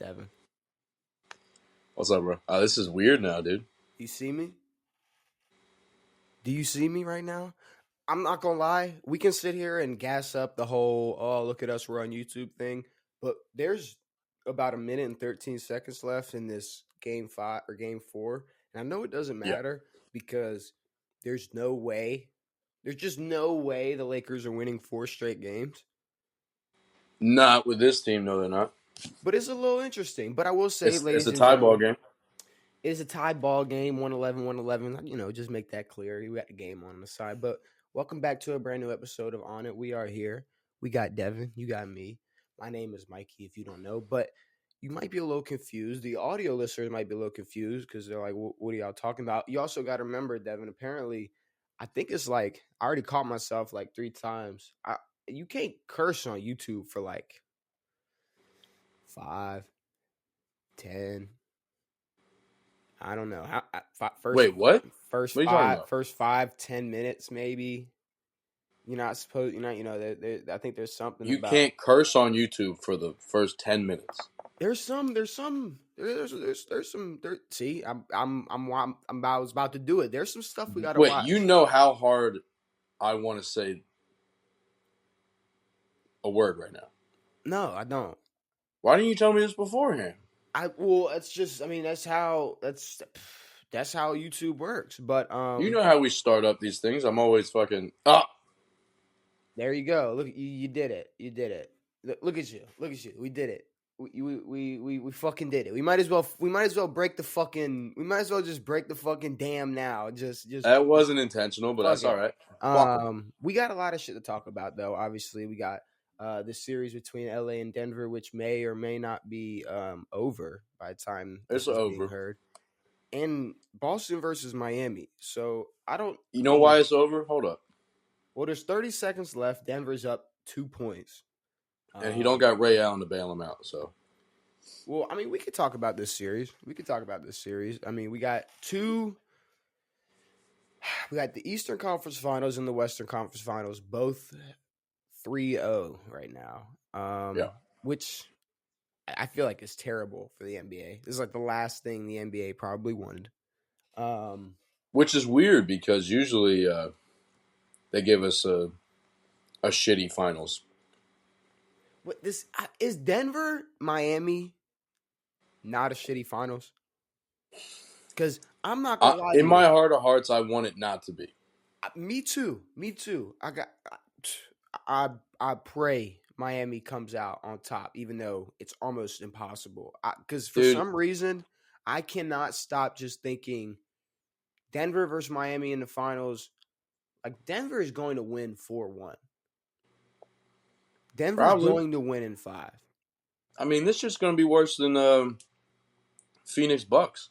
Devin. What's up, bro? This is weird now, dude. You see me? Do you see me right now? I'm not gonna lie. We can sit here and gas up the whole "oh, look at us, we're on YouTube" thing, but there's about a minute and 13 seconds left in this game 5 or game 4, and I know it doesn't Yeah. matter because there's no way, there's just no way the Lakers are winning 4 straight games. Not with this team, no, they're not. But it's a little interesting. But I will say, It's ladies a and tie ball gentlemen, game. it's a tie ball game, 111-111. Just make that clear. We got the game on the side. But welcome back to a brand new episode of On It. We are here. We got Devin. You got me. My name is Mikey, if you don't know. But you might be a little confused. The audio listeners might be a little confused because they're like, what are y'all talking about? You also got to remember, Devin, apparently, I think it's like, I already caught myself like 3 times. You can't curse on YouTube for like 5, 10. I don't know. Wait, what? First What are you talking five, about? first 5-10 minutes, maybe. You're not supposed. I think there's something You about. can't curse on YouTube for the first 10 minutes. There's some. See, I was about to do it. There's some stuff we gotta Wait, watch. you know how hard I want to say a word right now. No, I don't. Why didn't you tell me this beforehand? It's just. I mean, that's how YouTube works. But You know how we start up these things. I'm always fucking there you go. Look, you did it. You did it. Look at you. Look at you. We did it. We fucking did it. We might as well break the fucking. We might as well just break the fucking dam now. Just. That wasn't intentional, but that's all right. We got a lot of shit to talk about though. Obviously, we got this series between LA and Denver, which may or may not be over by the time this is over. being heard, and Boston versus Miami. So I don't. You know why it's over? Hold up. Well, there's 30 seconds left. Denver's up 2 points. And he don't got Ray Allen to bail him out, so. Well, I mean, we could talk about this series. I mean, we got the Eastern Conference Finals and the Western Conference Finals, both 3-0 right now. Which I feel like is terrible for the NBA. This is like the last thing the NBA probably wanted. Which is weird because usually they give us a shitty finals. What this is Denver, Miami, not a shitty finals? Because I'm not gonna lie. In my heart of hearts, I want it not to be. Me too. I pray Miami comes out on top, even though it's almost impossible. Because for some reason, I cannot stop just thinking Denver versus Miami in the finals. Like Denver is going to win 4-1. Denver's going to win in 5. I mean, this is just going to be worse than Phoenix Bucks.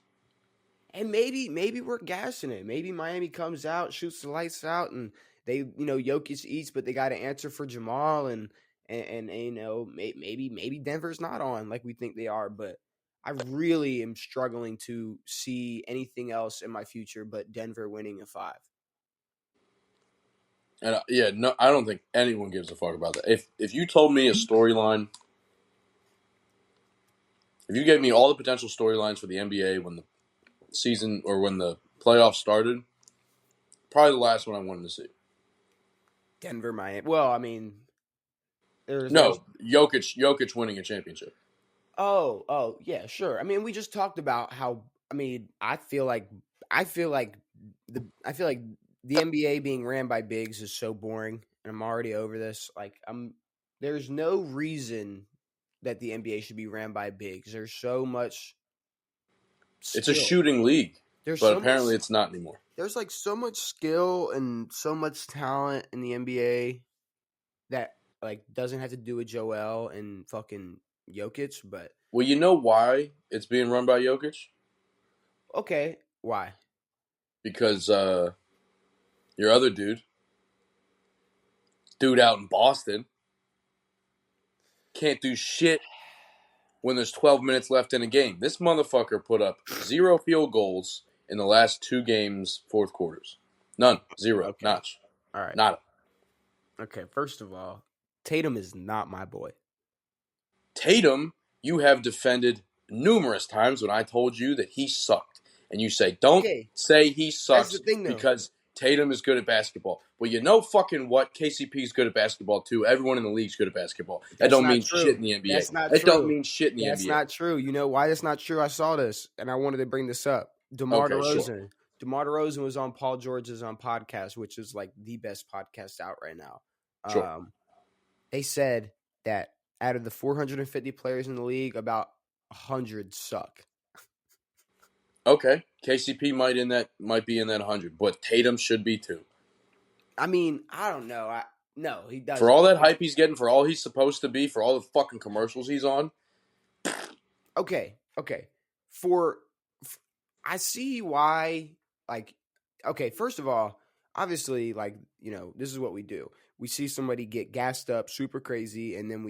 And maybe we're gassing it. Maybe Miami comes out, shoots the lights out, and they, Jokic eats, but they got to answer for Jamal, and maybe Denver's not on like we think they are. But I really am struggling to see anything else in my future but Denver winning in 5. And I don't think anyone gives a fuck about that. If you told me a storyline, if you gave me all the potential storylines for the NBA when the season or when the playoffs started, probably the last one I wanted to see. Denver, Miami. Well, I mean, Jokic winning a championship. Oh, yeah, sure. I mean, we just talked about how. I mean, I feel like the NBA being ran by bigs is so boring, and I'm already over this. Like, there's no reason that the NBA should be ran by bigs. There's so much skill. It's a shooting league, but apparently it's not anymore. There's like so much skill and so much talent in the NBA that like doesn't have to do with Joel and fucking Jokic, but well, you know why it's being run by Jokic? Okay, why? Because your other dude out in Boston, can't do shit when there's 12 minutes left in a game. This motherfucker put up 0 field goals in the last 2 games, fourth quarters. None. 0. Okay. Notch. All right. Nada. Okay, first of all, Tatum is not my boy. Tatum you have defended numerous times when I told you that he sucked. And you say, don't Okay, say he that's the sucks thing, though. because Tatum is good at basketball. Well, you know fucking what? KCP is good at basketball too. Everyone in the league is good at basketball. That That's don't not mean shit true. in the NBA. That's not That don't true. mean shit in the That's NBA. not true. You know why that's not true? I saw this, and I wanted to bring this up. DeMar Okay, sure. DeRozan. DeMar DeRozan was on Paul George's podcast, which is like the best podcast out right now. Sure. They said that out of the 450 players in the league, about 100 suck. Okay. KCP might be in that 100, but Tatum should be too. I mean, I don't know. No, he For doesn't. all that hype he's getting, for all he's supposed to be, for all the fucking commercials he's on. Okay. For I see why. Like, okay, first of all, obviously, like, this is what we do. We see somebody get gassed up, super crazy, and then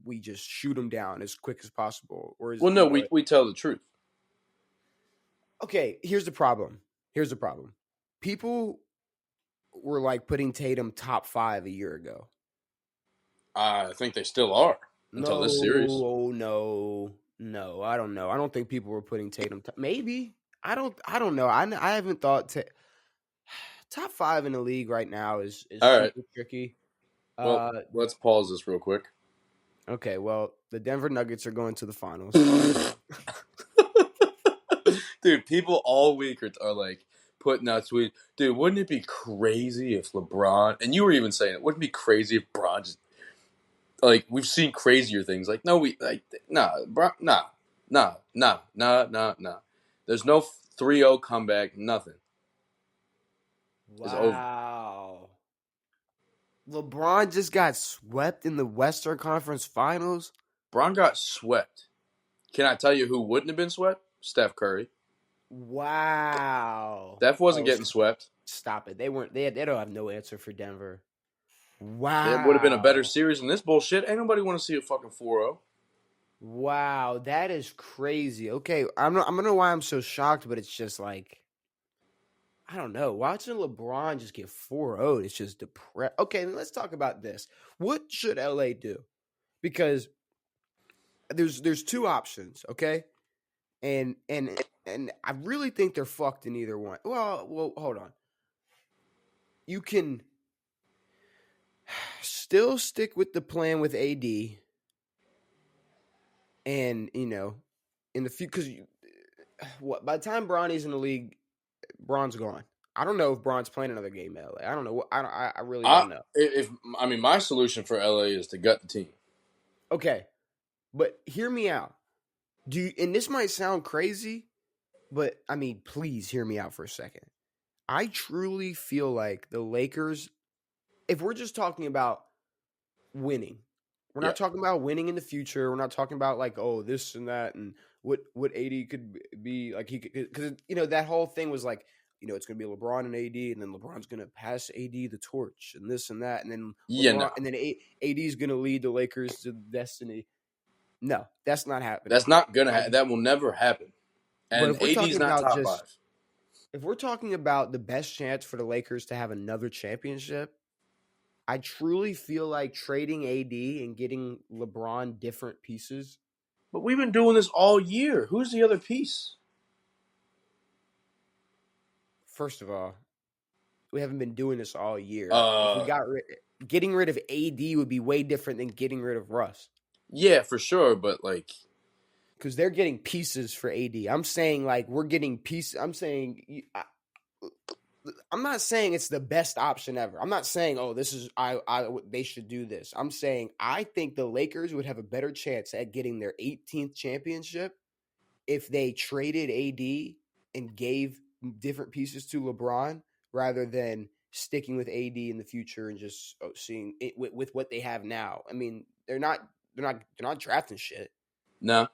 we just shoot them down as quick as possible. Or Well, no, we tell the truth. Okay, here's the problem. People were like putting Tatum top 5 a year ago. I think they still are until this series. No, I don't know. I don't think people were putting Tatum. Maybe I don't know. I haven't thought top 5 in the league right now is All super right. tricky. Well, let's pause this real quick. Okay, well, the Denver Nuggets are going to the finals. Dude, people all week are like putting out tweets. Dude, wouldn't it be crazy if LeBron, and you were even saying it, wouldn't it be crazy if Bron just, like, we've seen crazier things. Like, no, nah. There's no 3-0 comeback, nothing. It's over. Wow. LeBron just got swept in the Western Conference Finals. Bron got swept. Can I tell you who wouldn't have been swept? Steph Curry. Wow. Steph wasn't getting swept. Stop it. They weren't. They don't have no answer for Denver. It would have been a better Wow. series than this bullshit. Ain't nobody want to see a fucking 4-0. Wow, that is crazy. Okay, I don't know why I'm so shocked, but it's just like I don't know. Watching LeBron just get 4-0, it's just depressed. Okay, let's talk about this. What should LA do? Because there's two options, okay? And I really think they're fucked in either one. Well, hold on. You can still stick with the plan with AD, and in the few because what by the time Bronny's in the league, Bron's gone. I don't know if Bron's playing another game in LA. I don't know. I really don't know. My solution for LA is to gut the team. Okay, but hear me out. And this might sound crazy, but I mean, please hear me out for a second. I truly feel like the Lakers, if we're just talking about winning, we're not talking about winning in the future. We're not talking about like, oh, this and that and what AD could be like. He could, because that whole thing was like, it's going to be LeBron and AD, and then LeBron's going to pass AD the torch and this and that, and then LeBron, and then AD is going to lead the Lakers to destiny. No, that's not happening. That's not gonna happen. That will never happen. And AD's not top 5. If we're talking about the best chance for the Lakers to have another championship, I truly feel like trading AD and getting LeBron different pieces. But we've been doing this all year. Who's the other piece? First of all, we haven't been doing this all year. If we getting rid of AD would be way different than getting rid of Russ. Yeah, for sure, but like, because they're getting pieces for AD. I'm saying like we're getting pieces. I'm saying I'm not saying it's the best option ever. I'm not saying this is they should do this. I'm saying I think the Lakers would have a better chance at getting their 18th championship if they traded AD and gave different pieces to LeBron rather than sticking with AD in the future and just seeing it with what they have now. I mean, they're not drafting shit. No.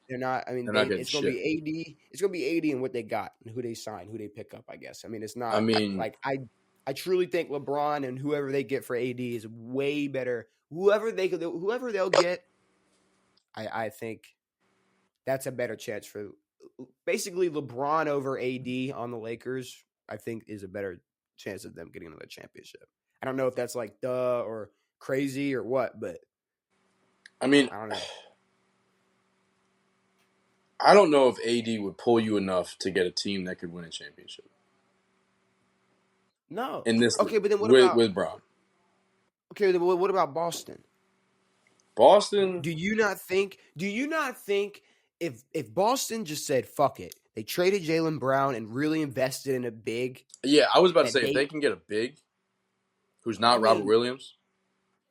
They're not. I mean, it's going to be AD. It's going to be AD and what they got and who they sign, who they pick up. I guess. I mean, it's not. I truly think LeBron and whoever they get for AD is way better. Whoever they'll get, I think that's a better chance for. Basically, LeBron over AD on the Lakers, I think, is a better chance of them getting another championship. I don't know if that's like duh or crazy or what, but I mean, I don't know. I don't know if AD would pull you enough to get a team that could win a championship No. in this Okay, league but then with Brown. what about Boston? Boston, Do you not think? If Boston just said fuck it, they traded Jaylen Brown and really invested in a big yeah, I was about to that say if they. they can get a big who's I not Robert mean, Williams.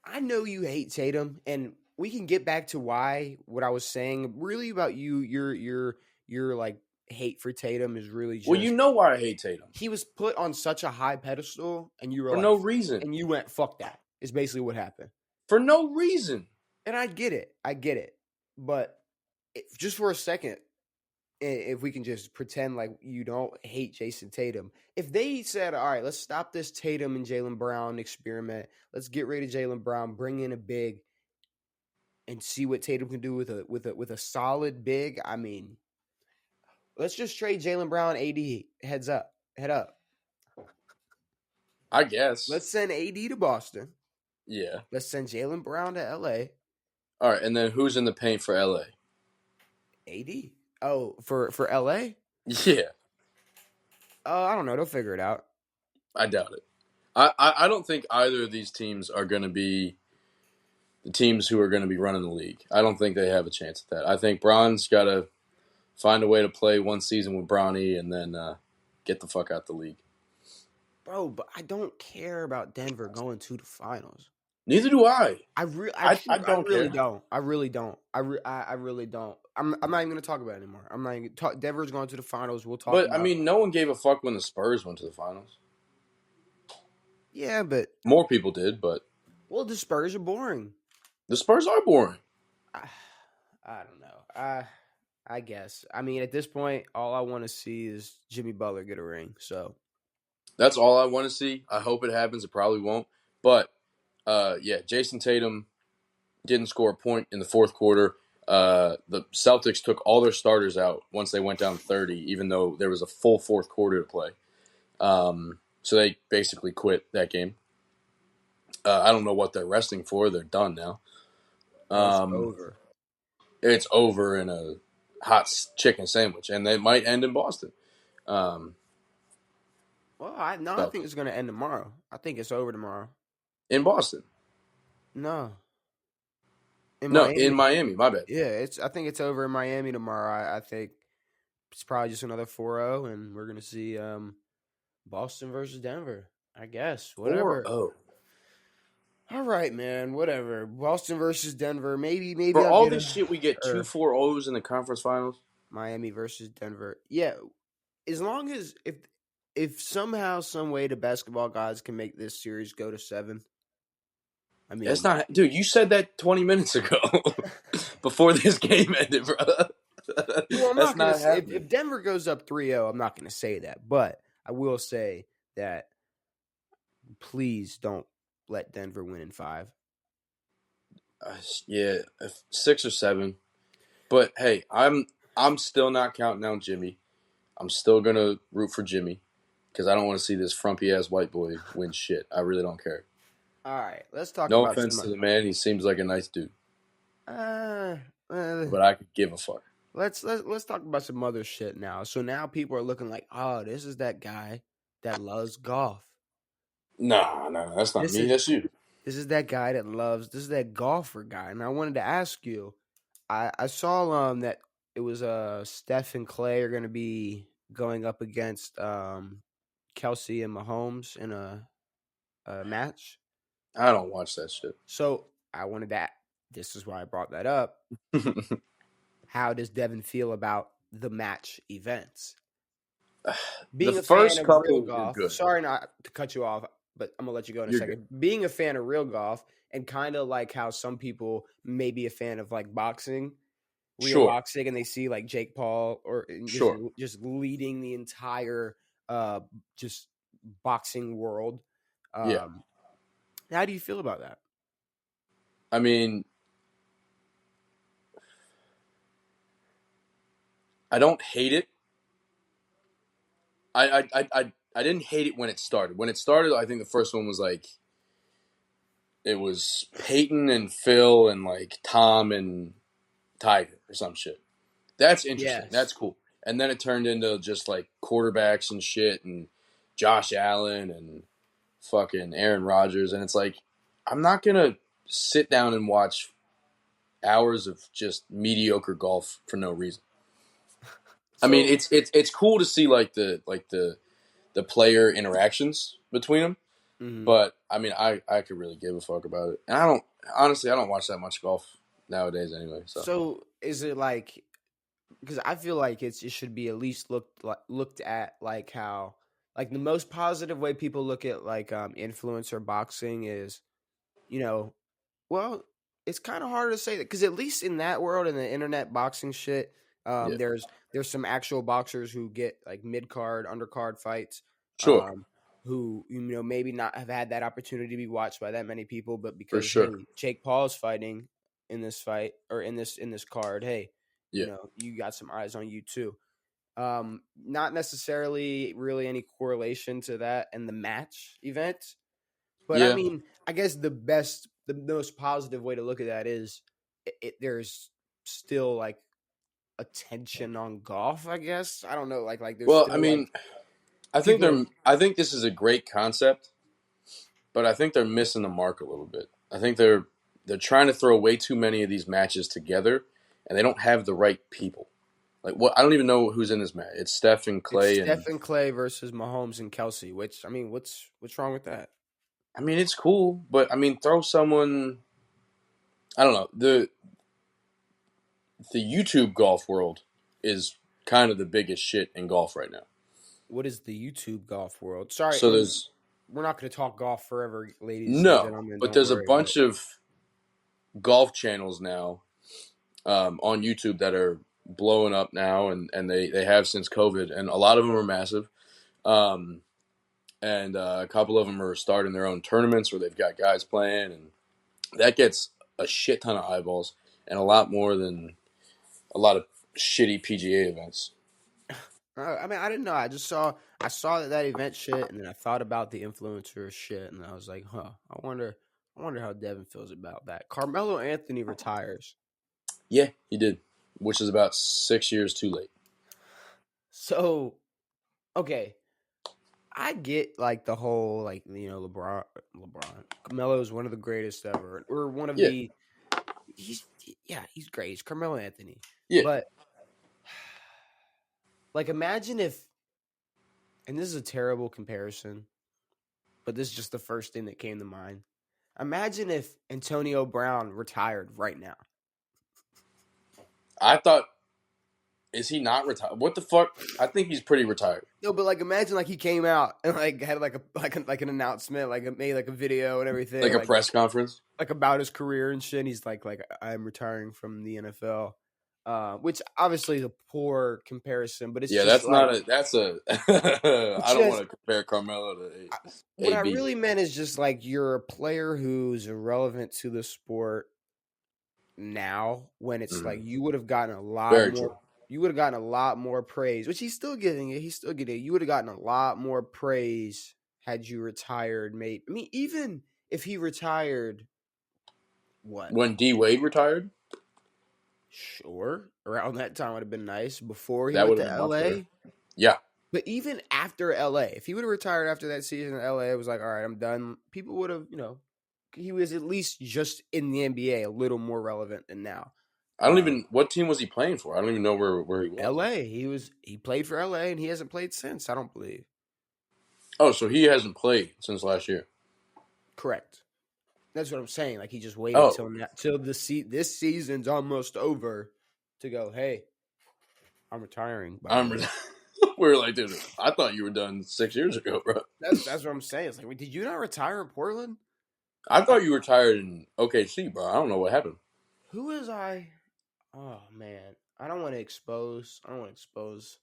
I know you hate Tatum, and we can get back to why what I was saying really about you. Your like hate for Tatum is really Well, you just know why I hate Tatum he was put on such a high pedestal, and you were for like, no reason. and you went fuck that. Is basically what happened. For no reason. And I get it, but just for a second, if we can just pretend like you don't hate Jason Tatum, if they said, "All right, let's stop this Tatum and Jaylen Brown experiment. Let's get rid of Jaylen Brown, bring in a big, and see what Tatum can do with a solid big." I mean, let's just trade Jaylen Brown, AD, head up. I guess. Let's send AD to Boston. Yeah. Let's send Jaylen Brown to LA. All right, and then who's in the paint for LA? AD. Oh, for LA? Yeah, I don't know. They'll figure it out. I doubt it. I don't think either of these teams are going to be the teams who are going to be running the league. I don't think they have a chance at that. I think Bron's got to find a way to play one season with Bronny and then get the fuck out the league. Bro, but I don't care about Denver going to the finals. Neither do I. I don't really care. don't. I really don't. I really don't. I'm not even gonna talk about it anymore. I'm not even talk. Denver's going to the finals. We'll talk But I about. mean, no one gave a fuck when the Spurs went to the finals. Yeah, but More people did, but well, the Spurs are boring. the Spurs are boring. I don't know. I guess. I mean, at this point, all I want to see is Jimmy Butler get a ring. So That's all I want to see. I hope it happens. It probably won't. But yeah, Jason Tatum didn't score a point in the fourth quarter. The Celtics took all their starters out once they went down 30, even though there was a full fourth quarter to play. So they basically quit that game. I don't know what they're resting for. They're done now. it's over. It's over in a hot chicken sandwich, and they might end in Boston. Well, I So, think it's gonna end tomorrow. I think it's over tomorrow. in Boston. No, in No, Miami. in Miami. My bad. Yeah, I think it's over in Miami tomorrow. I think it's probably just another 4-0, and we're gonna see Boston versus Denver. I guess whatever. 4-0. All right, man. Whatever. Boston versus Denver. Maybe For I'll all get this shit, we get two 4-0s in the conference finals. Miami versus Denver. Yeah, as long as if somehow some way the basketball gods can make this series go to 7. I mean, That's not, dude. You said that 20 minutes ago, before this game ended, bro. well, I'm That's not gonna not say happening. if Denver goes up 3-0, I'm not gonna say that, but I will say that please don't let Denver win in 5. Yeah, 6 or 7. But hey, I'm still not counting out Jimmy. I'm still gonna root for Jimmy because I don't want to see this frumpy ass white boy win shit. I really don't care. All right, let's talk No about offense to the man, he seems like a nice dude, uh, but I could give a fuck. let's talk about some other shit now. So now people are looking like, oh, this is that guy that loves golf. Nah, that's not me. That's you. This is that guy that loves. This is that golfer guy. And I wanted to ask you. I saw that it was Steph and Clay are going to be going up against Kelsey and Mahomes in a match. I don't watch that shit. So I wanted that. This is why I brought that up. How does Devin feel about the match events? Being The a fan first of real couple were golf. good. Sorry not to cut you off, but I'm gonna let you go in a You're second. Being a fan of real golf and kind of like how some people may be a fan of like boxing, real Sure. boxing, and they see like Jake Paul or Sure. just leading the entire just boxing world. Yeah. How do you feel about that? I mean, I don't hate it. I didn't hate it when it started. When it started, I think the first one was like it was Peyton and Phil and like Tom and Tiger or some shit. That's interesting. Yes. That's cool. And then it turned into just like quarterbacks and shit and Josh Allen and fucking Aaron Rodgers. And it's like, I'm not going to sit down and watch hours of just mediocre golf for no reason. I mean, So, it's cool to see the player interactions between them, mhm. but I mean, I could really give a fuck about it. And I don't honestly, I don't watch that much golf nowadays anyway. So So is it like, because I feel like it should be at least looked at like how, like the most positive way people look at like influencer boxing is, you know, well, it's kind of hard to say that because at least in that world, in the internet boxing shit, yeah, there's some actual boxers who get like mid card, undercard fights, sure, um, who maybe not have had that opportunity to be watched by that many people, but for because sure, hey, Jake Paul's fighting in this fight or in this card, hey, yeah. you got some eyes on you too. Not necessarily really any correlation to that and the match event, but I Yeah. mean, I guess the most positive way to look at that is there's still like attention on golf. I guess I don't know, like there's Well, I still like mean, I think people are. they're. I think this is a great concept, but I think they're missing the mark a little bit. I think they're trying to throw way too many of these matches together, and they don't have the right people. Like what? I don't even know who's in this match. It's Steph and It's Clay, and Stephen Clay versus Mahomes and Kelsey. Which I mean, what's wrong with that? I mean it's cool, but I mean throw someone. I don't know. The YouTube golf world is kind of the biggest shit in golf right now. What is the YouTube golf world? Sorry, So and there's we're not going to talk golf forever, ladies and no, gentlemen. but Don't there's a worry, but bunch of golf channels now on YouTube that are blowing up now, and they have since COVID, and a lot of them are massive. Um, and a couple of them are starting their own tournaments where they've got guys playing, and that gets a shit ton of eyeballs and a lot more than a lot of shitty PGA events. I mean, I didn't know. I saw that event shit, and then I thought about the influencer shit, and I was like, huh. I wonder how Devin feels about that. Carmelo Anthony retires, Yeah, he did, which is about 6 years too late. so okay. I get like the whole like LeBron. Carmelo is one of the greatest ever, or one of Yeah, the. He's yeah, he's great. He's Carmelo Anthony, yeah. but like imagine if, and this is a terrible comparison, but this is just the first thing that came to mind. Imagine if Antonio Brown retired right now. I thought, is he not retired? What the fuck? I think he's pretty retired. No, but like imagine like he came out and like had like an announcement, made like a video and Like everything, a press conference. like about his career and shit. And he's like I'm retiring from the NFL, which obviously is a poor comparison, but it's Yeah, just that's like not a. That's a. it's I don't want just to compare Carmelo to what I AB. really meant is just like you're a player who's irrelevant to the sport now when it's like Mhm. you would have gotten a lot Very more true. you would have gotten a lot more praise, which he's still getting it. He's still getting it. You would have gotten a lot more praise had you retired, mate. I mean, even if he retired, what? When D Wade retired, Sure. Around that time would have been nice before he that went would have to been much better. LA. Yeah, But even after LA, if he would have retired after that season in LA, it was like, all right, I'm done. People would have, he was at least just in the NBA a little more relevant than now. I don't even. What team was he playing for? I don't even know where he was. LA. He played for LA and he hasn't played since, I don't believe. Oh, so he hasn't played since last year. Correct. That's what I'm saying. Like he just waited Oh, till now, till this season's almost over to go, hey, I'm retiring, by I the remember. way. We were like, dude, I thought you were done 6 years ago, bro. That's what I'm saying. It's like, wait, did you not retire in Portland? I I, thought you retired in OKC, bro. I don't know what happened. who is I? Oh man. I don't want to expose. I don't want to expose.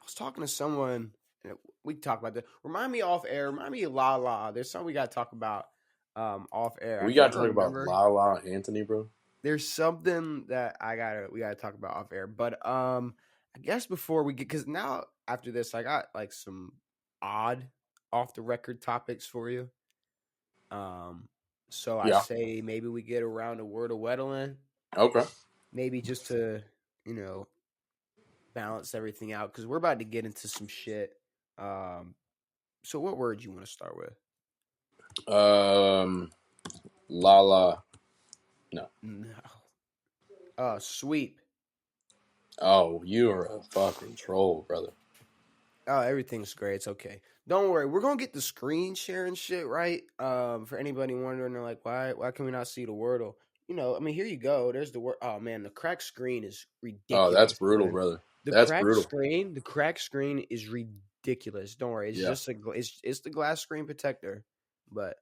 I was talking to someone and we talk about that. Remind me off air. Remind me of La La. There's something we gotta talk about off air. I We can't got to talk about remember. La La Anthony, bro. There's something that we gotta talk about off air. But I guess before we get, because now after this I got like some odd off the record topics for you. Um so I Yeah. say maybe we get around a word of Weddling. Okay. Maybe just to, you know, balance everything out because we're about to get into some shit. So what word you want to start with? Lala. No. No. Sweep. Oh, you're a fucking troll, brother. Oh, everything's great. It's okay. Don't worry. We're gonna get the screen sharing shit right. For anybody wondering, they're like, why can we not see the Wordle? I mean, here you go. There's the word. Oh man, the cracked screen is Oh, that's ridiculous, brutal, man. brother. The That's cracked brutal. screen, the cracked screen is ridiculous. Don't worry. It's Yeah. just it's the glass screen protector. But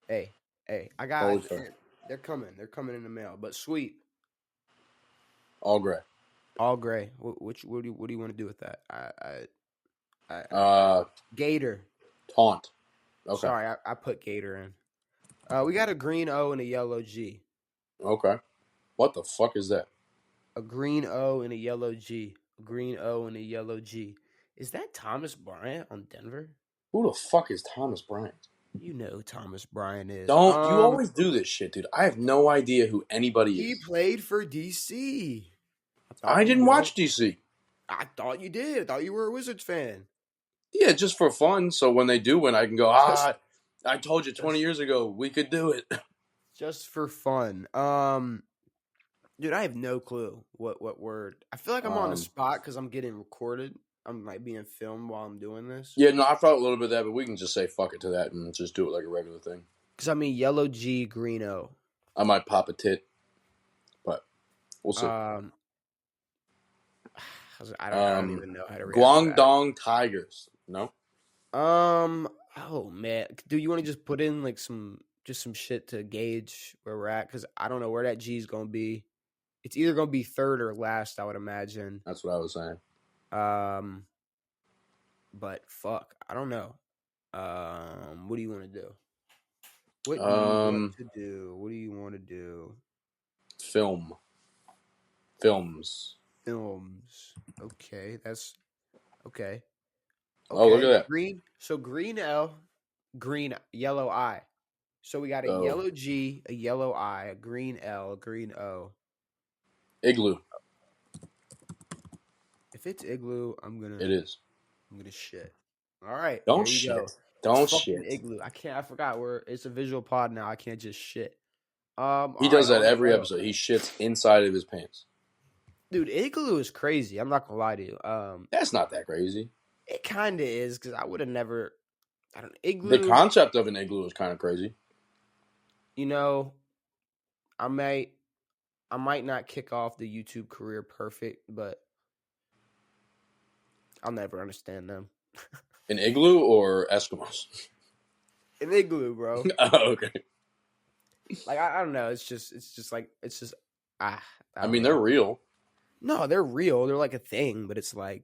hey, I got. Totally fair. They're coming. They're coming in the mail. But sweet, All gray. all gray. What do you want to do with that? Gator. Taunt. Okay. Sorry, I put Gator in. We got a green O and a yellow G. Okay. What the fuck is that? A green O and a yellow G. A green O and a yellow G. Is that Thomas Bryant on Denver? Who the fuck is Thomas Bryant? You know who Thomas Bryant is. Don't you always do this shit, dude? I have no idea who anybody He is. played for DC. I didn't watch DC. I thought you did. I thought you were a Wizards fan. Yeah, just for fun. So when they do win, I can go, I told you 20 years ago we could do it. Just for fun. Dude, I have no clue what word. I feel like I'm on the spot because I'm getting recorded. I'm like being filmed while I'm doing this. Yeah, no, I felt a little bit of that, but we can just say fuck it to that and just do it like a regular thing. Because I mean, yellow G, green O. I might pop a tit, but we'll see. I don't even know how to react Guangdong Tigers. No? Oh man, dude, you want to just put in like some shit to gauge where we're at? Because I don't know where that G is gonna be. It's either gonna be third or last, I would imagine. That's what I was saying. But fuck, I don't know. What do you want to do? What do you want to do? Films. Okay, that's okay. Oh, look at that. Green. So green L, green yellow I. So we got a yellow G, a yellow I, a green L, a green O. Igloo. If it's igloo, It is. I'm gonna shit. All right. Don't there you shit. go. Don't it's shit. Igloo. I forgot it's a visual pod now. I can't just shit. He does that every episode. He shits inside of his pants. Dude, igloo is crazy. I'm not gonna lie to you. That's not that crazy. It kind of is because I would have never. Igloo. The concept of an igloo is kind of crazy. I might not kick off the YouTube career perfect, but I'll never understand them. An igloo or Eskimos? An igloo, bro. Oh, okay. Like I don't know. It's just I mean, they're real. No, they're real. They're like a thing, but it's like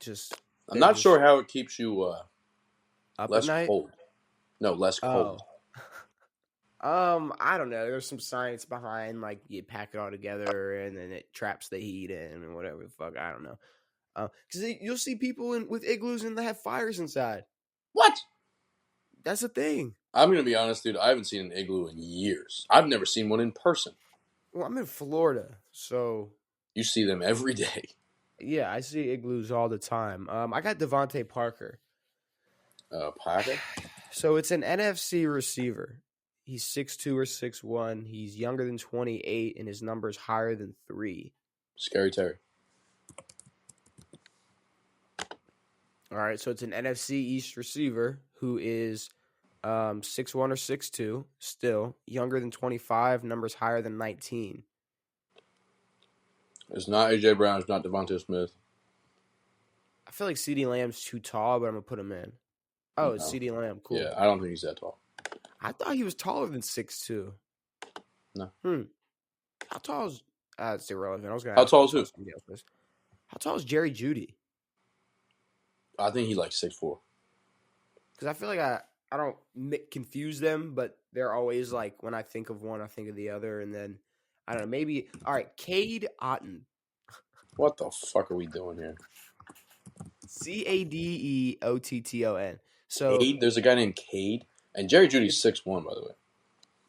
just. I'm not sure how it keeps you up less at night? cold. No, less cold. I don't know. There's some science behind like you pack it all together and then it traps the heat in and whatever the fuck. I don't know. Because you'll see people with igloos and they have fires inside. What? That's a thing. I'm gonna be honest, dude. I haven't seen an igloo in years. I've never seen one in person. Well, I'm in Florida, so you see them every day. Yeah, I see igloos all the time. I got Devontae Parker. Parker? So it's an NFC receiver. He's 6'2" or 6'1". He's younger than 28, and his number's higher than 3. Scary Terry. All right, so it's an NFC East receiver who is 6'1" or 6'2", still younger than 25, numbers higher than 19. It's not A.J. Brown. It's not Devontae Smith. I feel like CeeDee Lamb's too tall, but I'm going to put him in. Oh, it's CeeDee Lamb. Cool. Yeah, I don't think he's that tall. I thought he was taller than 6'2". No. How tall is... it's irrelevant. I was going to. How tall is who? How tall is Jerry Jeudy? I think he's like 6'4". Because I feel like I don't confuse them, but they're always like, when I think of one, I think of the other, and then... I don't know, maybe... All right, Cade Otton. What the fuck are we doing here? Cadeotton. So Cade? There's a guy named Cade? And Jerry Judy's 6'1", by the way.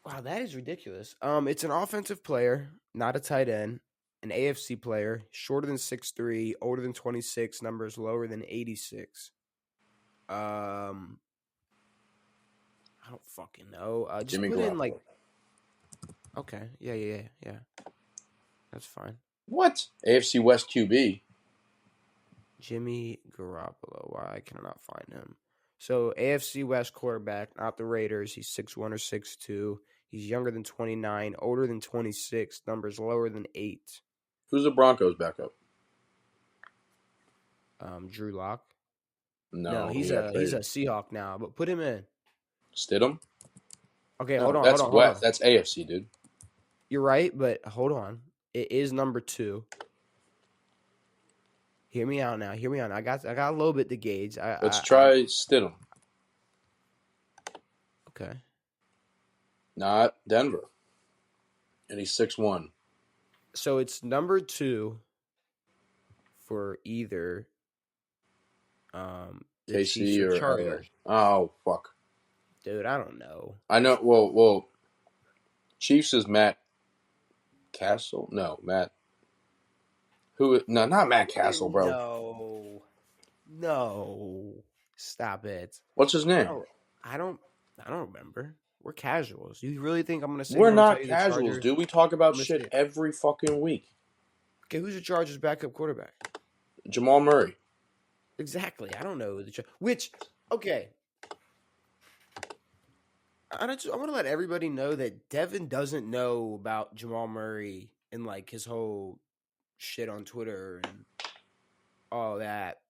Wow, that is ridiculous. It's an offensive player, not a tight end. an AFC player, shorter than 6'3", older than 26, numbers lower than 86. I don't fucking know. Just Jimmy put in Garoppolo. okay, yeah. That's fine. What? AFC West QB. Jimmy Garoppolo. Why can I not find him? So AFC West quarterback, not the Raiders. He's 6'1" or 6'2". He's younger than 29, older than 26, numbers lower than 8. Who's the Broncos backup? Drew Lock. No, he's he got a traded. Seahawk now, but put him in. Stidham? Okay, No, hold on. that's West. That's AFC, dude. You're right, but hold on. It is number 2. Hear me out now. I got a little bit to gauge. Let's try Stidham. Okay. Not Denver. And he's 6'1". So it's number 2 for either the KC Chiefs or or Chargers. Oh, fuck. Dude, I don't know. I know. Well, Chiefs is Matt Castle. No, Matt. Who? No, not Matt Castle, bro. No. Stop it. What's his name? I don't remember. We're casuals. You really think I'm gonna say We're tell not you casuals, dude. We talk about shit say, every fucking week. Okay, who's the Chargers backup quarterback? Jamal Murray. Exactly. I don't know okay. I want to let everybody know that Devin doesn't know about Jamal Murray and like his whole shit on Twitter and all that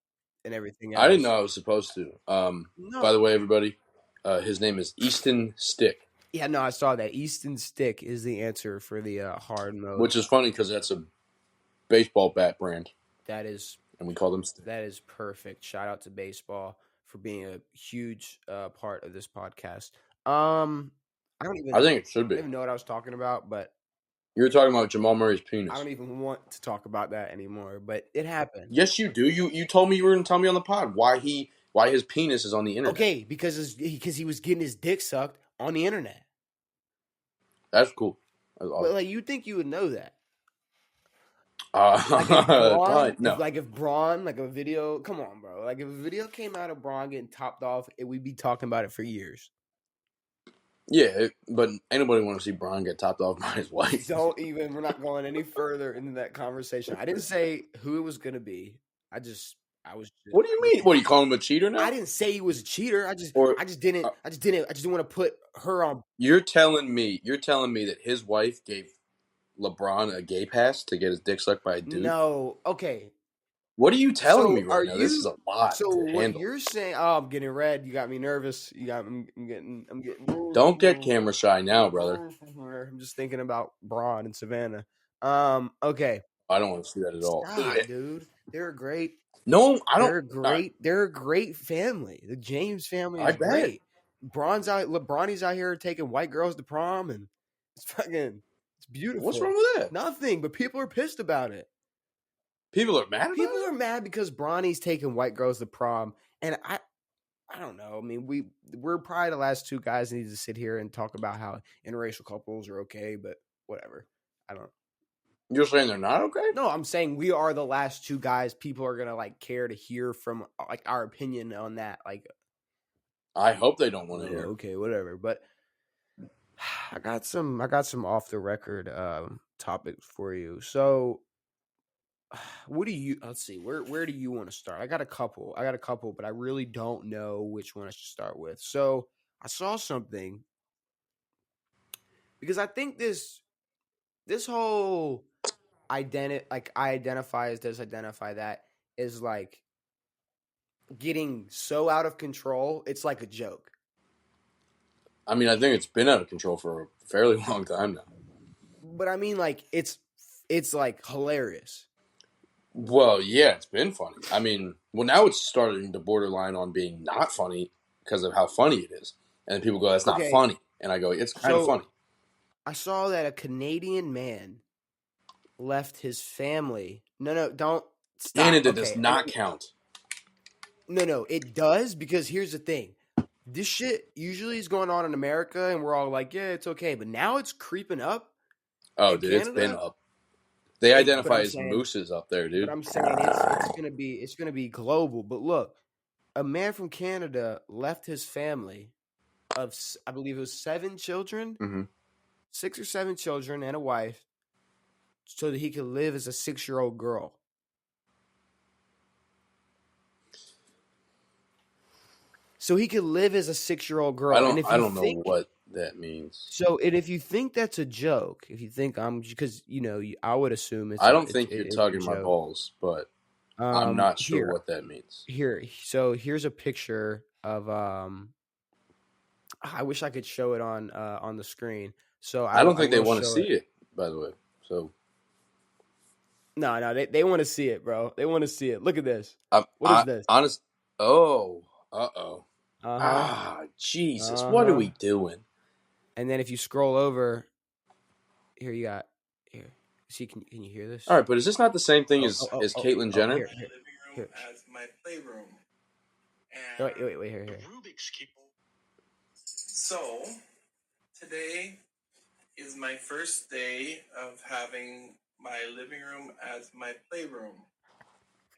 and everything else. I didn't know I was supposed to. No. By the way, everybody, his name is Easton Stick. Yeah, no, I saw that. Easton Stick is the answer for the hard mode. Which is funny because that's a baseball bat brand. That is. And we call them Stick. That is perfect. Shout out to baseball for being a huge part of this podcast. I think it should be. I don't even know what I was talking about, but you were talking about Jamal Murray's penis. I don't even want to talk about that anymore, but it happened. Yes, you do. You told me you were going to tell me on the pod why his penis is on the internet. Okay, because he was getting his dick sucked on the internet. That's cool. That's awesome. But like, you'd think you would know that. If Braun, like a video, come on, bro. Like if a video came out of Braun getting topped off, we'd be talking about it for years. Yeah, but anybody want to see Braun get topped off by his wife? We're not going any further into that conversation. I didn't say who it was going to be. I was just. What do you mean? What, do you call him a cheater now? I didn't say he was a cheater. I just didn't want to put her on. You're telling me that his wife gave LeBron a gay pass to get his dick sucked by a dude? No. Okay. What are you telling me right now? This is a lot. So to what handle. You're saying? Oh, I'm getting red. You got me nervous. I'm getting. Don't get camera shy now, brother. I'm just thinking about Braun and Savannah. Okay. I don't want to see that at all. Stop, dude. They're great. No, I don't. They're great. They're a great family. The James family is great. LeBronny's out here taking white girls to prom, and it's beautiful. What's wrong with that? Nothing, but people are pissed about it. People are mad about it? People are mad because Bronny's taking white girls to prom, and I don't know. I mean, we're probably the last two guys that need to sit here and talk about how interracial couples are okay, but whatever. I don't. You're saying they're not okay? No, I'm saying we are the last two guys people are gonna like care to hear from, like our opinion on that. Like, I hope they don't want to hear. Okay, whatever. But I got some off the record topics for you. So, what do you? Let's see. Where do you want to start? I got a couple, but I really don't know which one I should start with. So I saw something because I think this whole I identify as this, identify that is like getting so out of control. It's like a joke. I mean, I think it's been out of control for a fairly long time now. But I mean, like it's like hilarious. Well, yeah, it's been funny. I mean, now it's starting to borderline on being not funny because of how funny it is. And then people go, that's not funny. And I go, it's kind of funny. I saw that a Canadian man left his family. No, don't stop. Canada does not count. No, it does, because here's the thing. This shit usually is going on in America, and we're all like, yeah, it's okay. But now it's creeping up. Oh, dude, Canada, it's been up. They but identify I'm as saying, mooses up there, but dude. I'm saying it's gonna be global. But look, a man from Canada left his family of I believe it was 7 children, Mm-hmm. 6 or 7 children, and a wife, so that he could live as a 6-year-old girl. So he could live as a 6-year-old girl. And if I you don't know think what that means. so, and if you think that's a joke, if you think because I would assume I don't think you're it's a tugging my joke. balls, but I'm not sure Here, what that means. so here's a picture of I wish I could show it on the screen. So I don't I think they will want to show see it. it, by the way. So No, they want to see it, bro. They want to see it. Look at this. What is I this? honest. Oh, uh-oh. Uh huh. Ah, Jesus, Uh what are huh. we doing? And then if you scroll over, here you got here. See, can you hear All this? right, but is this not the same thing Oh, oh, oh, as oh, Caitlyn oh, Jenner? here. As my playroom. Oh, And wait, here. so today is my first day of having my living room as my playroom.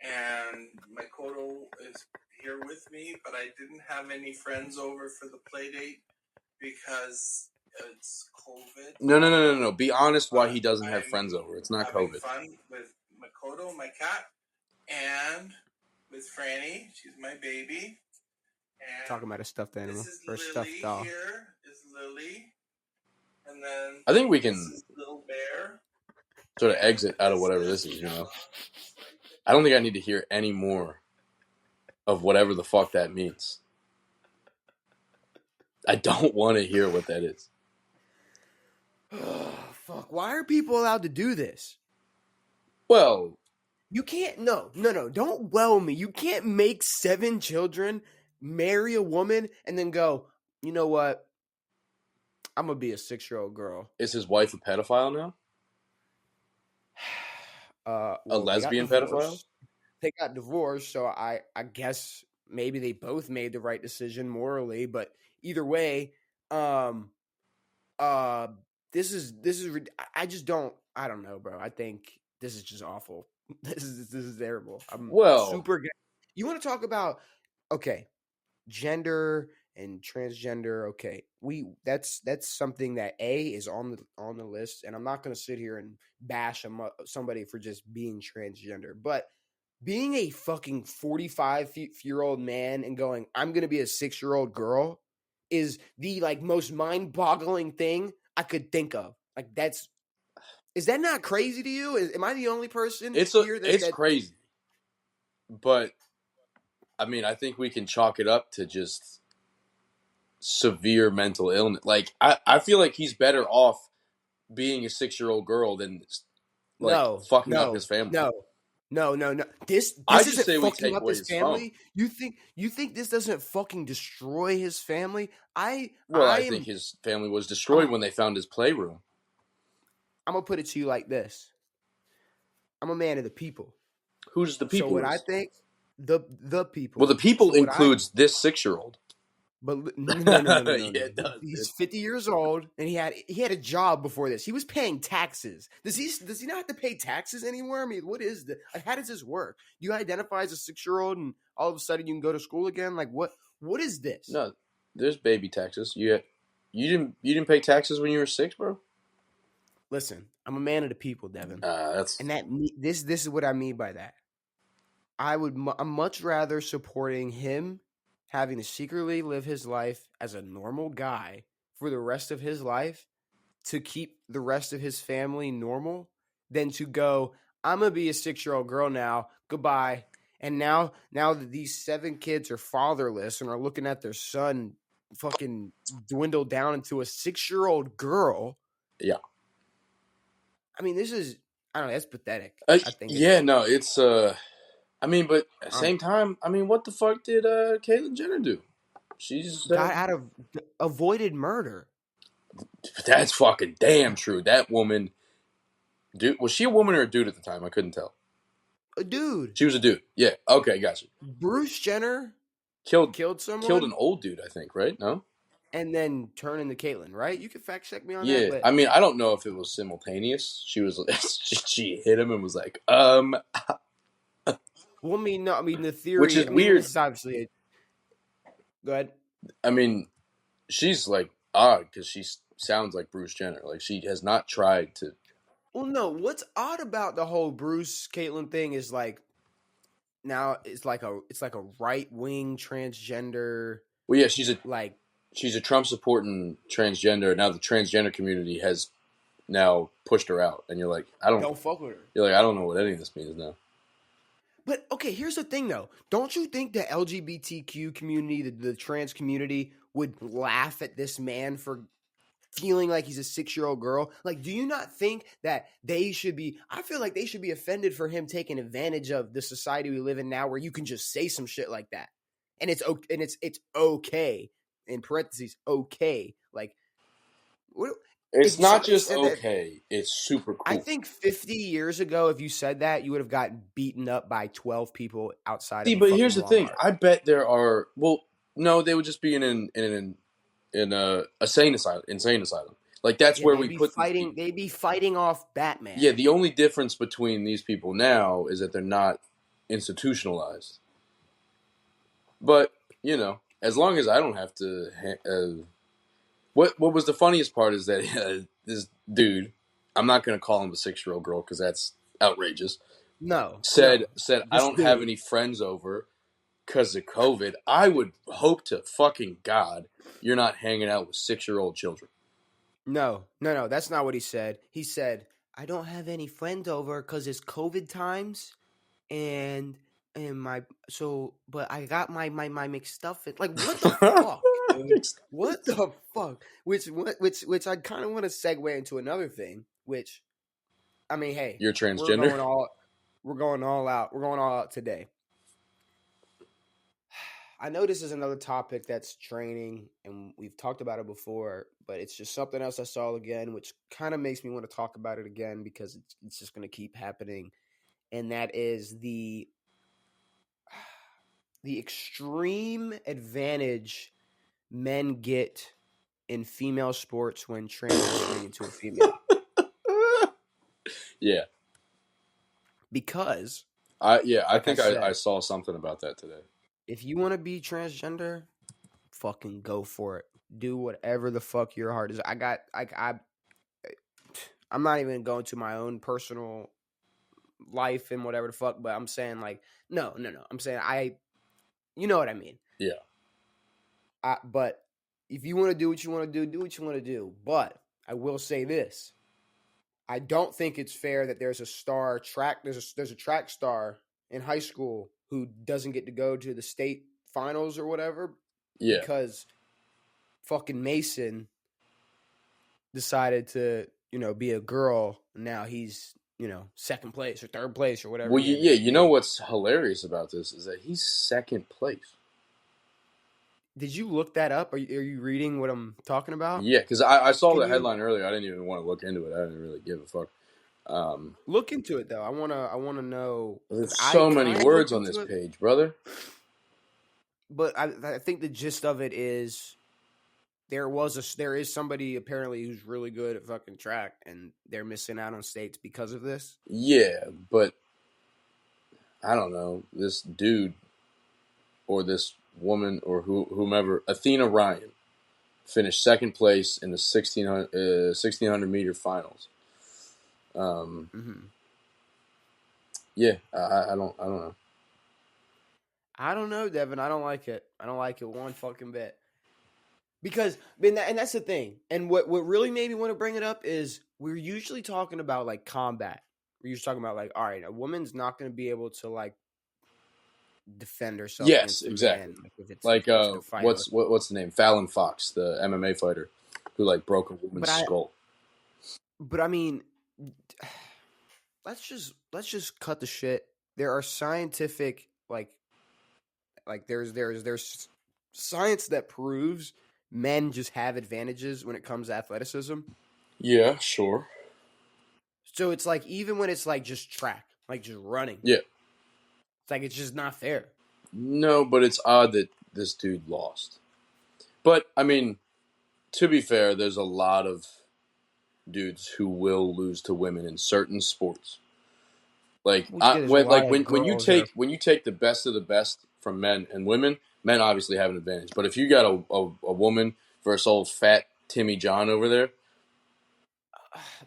And my Kodo is here with me, but I didn't have any friends over for the play date because it's COVID. No. Be honest why he But doesn't have I'm friends over. It's not having COVID. fun with Makoto, my cat, and with Franny. She's my baby. And Talking about a stuffed animal this is or a stuffed Lily. doll. Here is Lily, and then I think we this can is Little Bear. sort of And exit out of whatever this is, Nella. I don't think I need to hear any more of whatever the fuck that means. I don't want to hear what that is. Fuck. Why are people allowed to do this? Well, You can't. No. Don't well me. You can't make 7 children, marry a woman, and then go, you know what? I'm going to be a 6-year-old girl. is his wife a pedophile now? Well, A they got lesbian pedophile? divorced. They got divorced, so I guess maybe they both made the right decision morally, but either way, um uh I just I don't know, bro. I think this is just awful. This is terrible. I'm Well, super You want to talk about okay, gender and transgender, okay. That's something that is on the list, and I'm not going to sit here and bash somebody for just being transgender, but being a fucking 45-year-old man and going, I'm going to be a 6-year-old girl is the like most mind-boggling thing I could think of. Like is that not crazy to you? Am I the only person here it's that crazy. But I mean, I think we can chalk it up to just severe mental illness. Like I feel like he's better off being a 6-year-old girl than like no, fucking up no, his family. no. No. This I just isn't say we fucking take up away his his phone. family. You think this doesn't fucking destroy his family? I I'm think his family was destroyed when they found his playroom. gonna put it to you like this. I'm a man of the people. Who's the people? So what I think the people. Well, the people So includes this 6-year-old. But no. Yeah, it does. He's 50 years old, and he had a job before this. He was paying taxes. Does he not have to pay taxes anymore? I mean, what is the? How does this work? You identify as a 6-year-old, and all of a sudden you can go to school again? Like what is this? No, there's baby taxes. You didn't pay taxes when you were 6, bro. Listen, I'm a man of the people, Devin, That's and this is what I mean by that. I'm much rather supporting him having to secretly live his life as a normal guy for the rest of his life to keep the rest of his family normal than to go, I'm going to be a 6-year-old girl now. Goodbye. And now that these 7 kids are fatherless and are looking at their son fucking dwindle down into a 6-year-old girl. Yeah. I mean, this is, I don't know, that's pathetic. I think it's I mean, but at the same time, I mean, what the fuck did Caitlyn Jenner do? She's got out of avoided murder. That's fucking damn true. That woman, dude, was she a woman or a dude at the time? I couldn't tell. A dude. She was a dude. Yeah. Okay, gotcha. Bruce Jenner Killed someone. Killed an old dude, I think. Right? No. and then turn into Caitlyn, right? You can fact check me on that, Yeah, but I mean, I don't know if it was simultaneous. She was she hit him and was like, well, I mean, no, I mean the which theory. is I mean, weird. this is obviously. Go ahead. I mean, she's like odd because she sounds like Bruce Jenner. Like she has not tried to. Well, no. What's odd about the whole Bruce Caitlyn thing is like now it's like a right wing transgender Well, yeah, like she's a Trump supporting transgender. Now the transgender community has now pushed her out, and you're like, don't fuck with her. I don't know what any of this means now. But okay, here's the thing though. Don't you think the LGBTQ community, the trans community, would laugh at this man for feeling like he's a 6-year-old girl? Like, do you not think that they should be? I feel like they should be offended for him taking advantage of the society we live in now, where you can just say some shit like that, and it's okay. In parentheses, okay. Like, what? It's If not somebody just said that, okay; it's super I cool. think 50 years ago, if you said that, you would have gotten beaten up by 12 people outside See, of a but here's fucking the thing: Walmart. I bet there are. Well, no, they would just be in a insane asylum. Like that's Yeah, where we put these people. they'd be fighting off Yeah, Batman. the only difference between these people now is that they're not institutionalized. But as long as I don't have to. What was the funniest part is that this dude, I'm not going to call him a 6-year-old girl because that's outrageous. No, Said no. I This don't have dude. any friends over because of COVID. I would hope to fucking God you're not hanging out with 6-year-old children. No, no, no. That's not what he said. He said, I don't have any friends over because it's COVID times and my but I got my McStuffin. Like, what the fuck, dude? What the fuck? Which I kind of want to segue into another thing, which I mean, hey, You're we're transgender. going all we're going all out. We're going all out today. I know this is another topic that's training, and we've talked about it before, but it's just something else I saw again, which kind of makes me want to talk about it again because it's just going to keep happening, and that is the extreme advantage men get in female sports when transitioning into a female. Yeah, Because, I like I think I said, saw something about that today. if you want to be transgender, fucking go for it. Do whatever the fuck your heart is. I'm not even going to my own personal life and whatever the fuck, but I'm saying like no. I'm saying you know what I mean. Yeah, But if you want to do what you want to do what you want to do. But I will say this: I don't think it's fair that there's a track star in high school who doesn't get to go to the state finals or whatever yeah. because fucking Mason decided to be a girl. And now he's second place or third place or whatever Well, he ended yeah. up You know being. what's hilarious about this is that he's second place. Did you look that up? Are you reading what I'm talking about? Yeah, because I saw Can the you headline earlier. I didn't even want to look into it. I didn't really give a fuck. look into it though? I wanna know because There's I so many kind of looked words on this into it, page, brother. but I think the gist of it is there is somebody apparently who's really good at fucking track, and they're missing out on states because of this. Yeah, but I don't know. This dude or this woman or whomever, Athena Ryan, finished second place in the 1600 meter finals. Mm-hmm. Yeah, I don't know. I don't know, Devin. I don't like it. I don't like it one fucking bit. Because and that's the thing. And what really made me want to bring it up is we're usually talking about like combat. We're usually talking about like, all right, a woman's not going to be able to like defend herself Yes, against a man, exactly. like if it's Like like a fight or. what's the name? Fallon Fox, the MMA fighter, who like broke a But woman's skull. I mean, let's just cut the shit. There are scientific there's science that proves men just have advantages when it comes to athleticism. Yeah, sure. So it's like even when it's like just track, like just running, Yeah. it's like it's just not fair. No, but it's odd that this dude lost. But I mean, to be fair, there's a lot of dudes who will lose to women in certain sports. Like Well, yeah, there's a lot of when you girls that are. take the best of the best from men and women, men obviously have an advantage. But if you got a woman versus old fat Timmy John over there,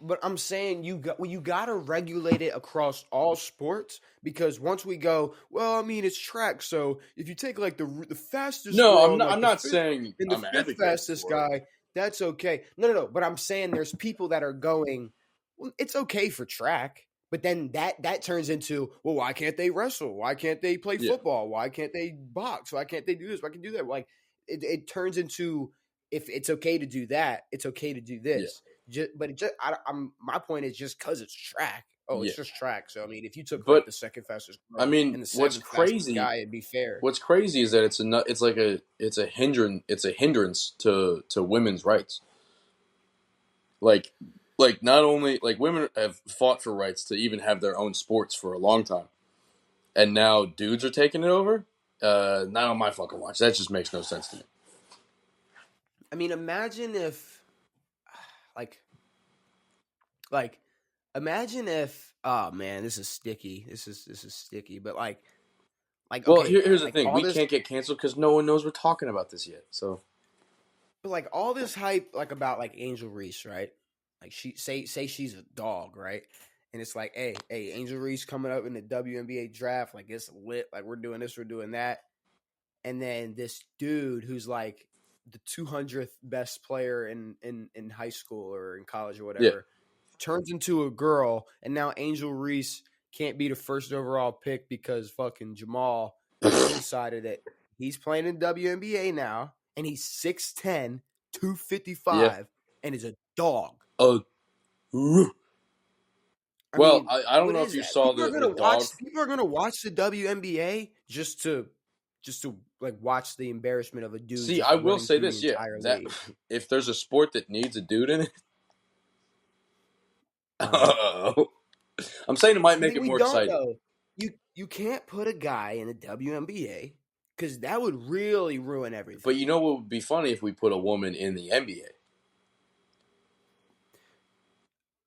But I'm saying you got to regulate it across all sports because once we go, well, I mean it's track. So if you take like the fastest no, girl I'm and not. like I'm the not fifth saying and the I'm fifth advocating fastest for it. guy, that's okay. No. But I'm saying there's people that are going. Well, it's okay for track, but then that turns into, well, why can't they wrestle? Why can't they play Yeah, football? Why can't they box? Why can't they do this? Why can't they do that? Like it turns into, if it's okay to do that, it's okay to do yeah, this. But I'm my point is just because it's track. Oh, yeah. it's just track. So I mean, if you took like But the second fastest I girl mean, and the seventh fastest guy, it'd be fair. What's crazy is that it's a hindrance to women's rights. Like not only like women have fought for rights to even have their own sports for a long time, and now dudes are taking it over. Not on my fucking watch. That just makes no sense to me. I mean, imagine if like like imagine if, oh man, this is sticky. This is sticky. But Well, okay, here's the like thing: all we this, can't get canceled because no one knows we're talking about this yet. So but like all this hype like about like Angel Reese, right? Like she say she's a dog, right? And it's like, hey, Angel Reese coming up in the WNBA draft, like it's lit, like we're doing this, we're doing that. And then this dude who's like the 200th best player in high school or in college or yeah, whatever turns into a girl, and now Angel Reese can't be the first overall pick because fucking Jamal he decided that he's playing in WNBA now, and he's 6'10", yeah. 255, and is a dog. Uh, I well, mean, I don't what know if is you that? saw the dog. People are gonna watch the WNBA just to like watch the embarrassment of a dude See, just I will running say through the this, yeah, entire that league. if there's a sport that needs a dude in it, Uh-huh. I'm saying it might I make mean, it we more don't exciting. though. You can't put a guy in the WNBA because that would really ruin But everything. you know what would be funny if we put a woman in the NBA?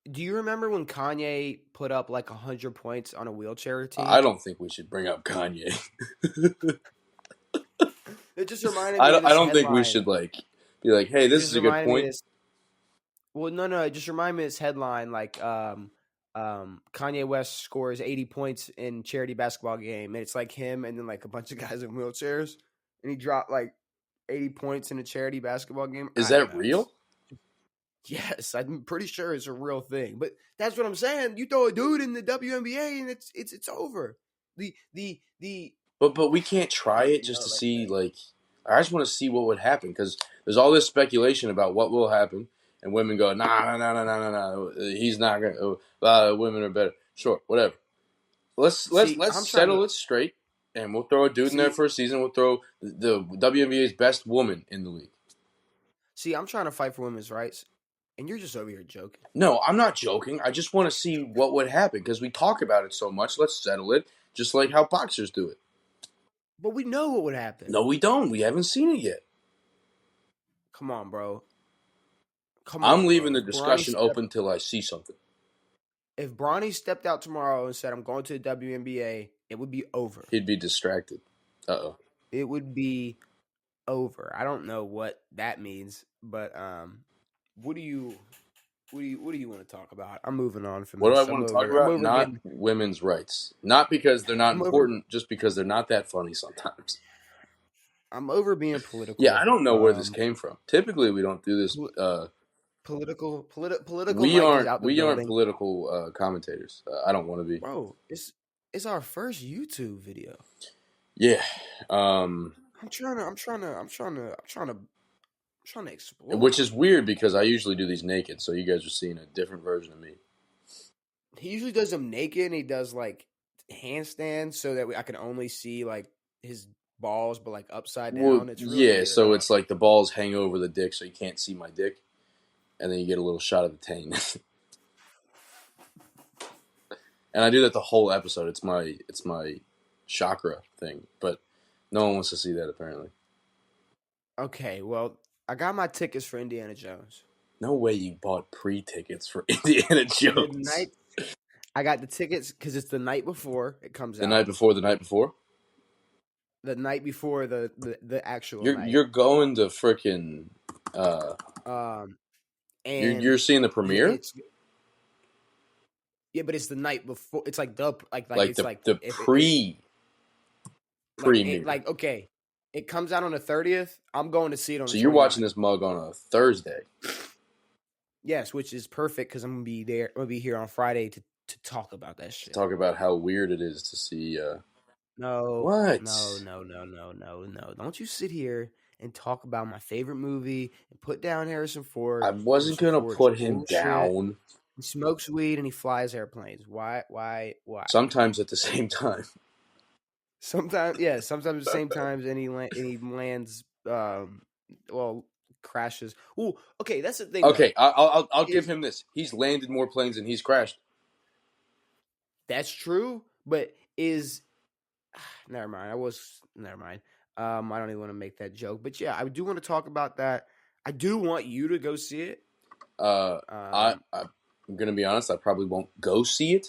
Do you remember when Kanye put up like 100 points on a wheelchair I team? don't think we should bring up Kanye. It just reminded me of I this don't think we headline. should like be like, hey, It this just is a good reminded me of point. this. Well, no. It just reminded me of this headline. Like, Kanye West scores 80 points in charity basketball game, and it's like him and then like a bunch of guys in wheelchairs, and he dropped like 80 points in a charity basketball game. Is I don't that know. It's real? Yes, I'm pretty sure it's a real thing. But that's what I'm saying. You throw a dude in the WNBA and it's over. The But we can't try it just to like see that. like. I just want to see what would happen because there's all this speculation about what will happen, and women go, nah. He's not gonna. Women are better. Sure, whatever. See, Let's I'm trying to settle it straight, and we'll throw a dude in there see for a season. We'll throw the WNBA's best woman in the league. see, I'm trying to fight for women's rights, and you're just over here joking. No, I'm not joking. I just want to see what would happen because we talk about it so much. Let's settle it, just like how boxers do it. But we know what would happen. No, we don't. We haven't seen it yet. Come on, bro. Come I'm on, bro. leaving the discussion open till I see something. If Bronny stepped out tomorrow and said I'm going to the WNBA, it would be over. He'd be distracted. Uh-oh. It would be over. I don't know what that means, but what do you what do you want to talk about? I'm moving on from What do I this. want to talk I'm about? over Not being women's rights. Not because they're not I'm over important, just because they're not that funny sometimes. I'm over being Yeah, I political. don't know where this came from. Typically, we don't do this. Pol- political We Mike is aren't out the we aren't building. political commentators. I don't want to be. Bro, it's our first YouTube video. Yeah. I'm trying to Which explore. is weird because I usually do these naked, so you guys are seeing a different version of me. He usually does them naked, and he does like handstands so that I can only see like his balls, but like upside Well, down. It's really yeah, weird. I so don't. it's like the balls hang over the dick so you can't see my dick, and then you get a little shot of the taint. And I do that the whole episode. It's my chakra thing, but no one wants to see that apparently. Okay, well, I got my tickets for Indiana Jones. No way you bought pre-tickets for Indiana The Jones. night I got the tickets because it's the night before it comes The out. night before the night before? The night before the actual You're night. you're going to freaking Um, you're and seeing the premiere? it's yeah, but it's the night before. It's like like Like it's the like the if it premiere. like okay, it comes out on the 30th. I'm going to see it on the So you're watching 29th. this mug on a Thursday. Yes, which is perfect because I'm gonna be there. I'm gonna be here on Friday to talk about that To shit. talk about how weird it is to see No, what? no. Don't you sit here and talk about my favorite movie and put down Harrison Ford. I wasn't Harrison gonna Ford's put him full of shit. down. He smokes weed and he flies airplanes. Why? Sometimes at the same time. Sometimes, yeah. Sometimes at the same times, and he lands. Well, crashes. Ooh, okay. That's the thing, though. Okay, I'll give Is him this. He's landed more planes than he's crashed. that's true? But is never mind. Never mind. I don't even want to make that joke. But yeah, I do want to talk about that. I do want you to go see it. I'm gonna be honest. I probably won't go see it,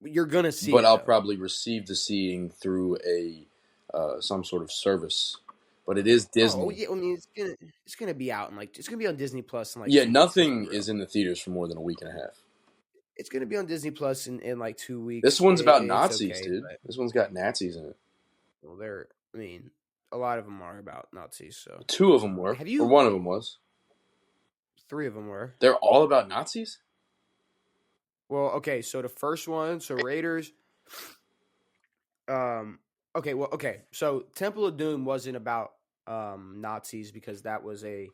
You're gonna see but it I'll though. probably receive the seeing through a some sort of service. But it is Oh Disney. yeah, I mean it's gonna be out in like it's gonna be on Disney Plus in like Yeah, 2 weeks. Let's be nothing is real. in the theaters for more than a week and a half. It's gonna be on Disney Plus in like 2 weeks. This one's about It's Nazis, okay, dude. but This one's got Nazis in it. well, I mean, a lot of them are about Nazis. So Two of them were, have or you? one of them was. 3 of them were. They're all about Nazis? Well, okay. So the first one, so Raiders. Okay. Well, okay. So Temple of Doom wasn't about Nazis because that was a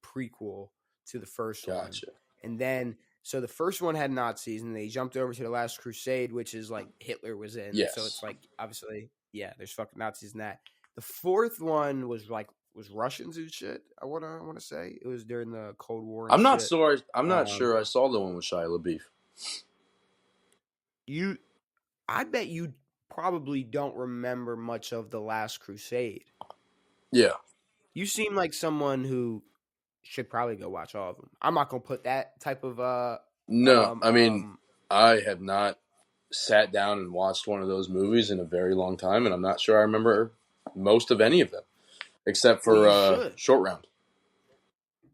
prequel to the first one, Gotcha. and then so the first one had Nazis, and they jumped over to the Last Crusade, which is like Hitler was in. So Yes. it's like obviously, yeah, there's fucking Nazis in that. The fourth one was Russians and shit. I wanna say it was during the Cold War and I'm not shit. sure. I'm not Um, sure. I saw the one with Shia LaBeouf. I bet you probably don't remember much of the Last Crusade. Yeah. You seem like someone who should probably go watch all of them. I'm not gonna put that type of No, I mean, I have not sat down and watched one of those movies in a very long time, and I'm not sure I remember most of any of them, except well, for you should. Short Round.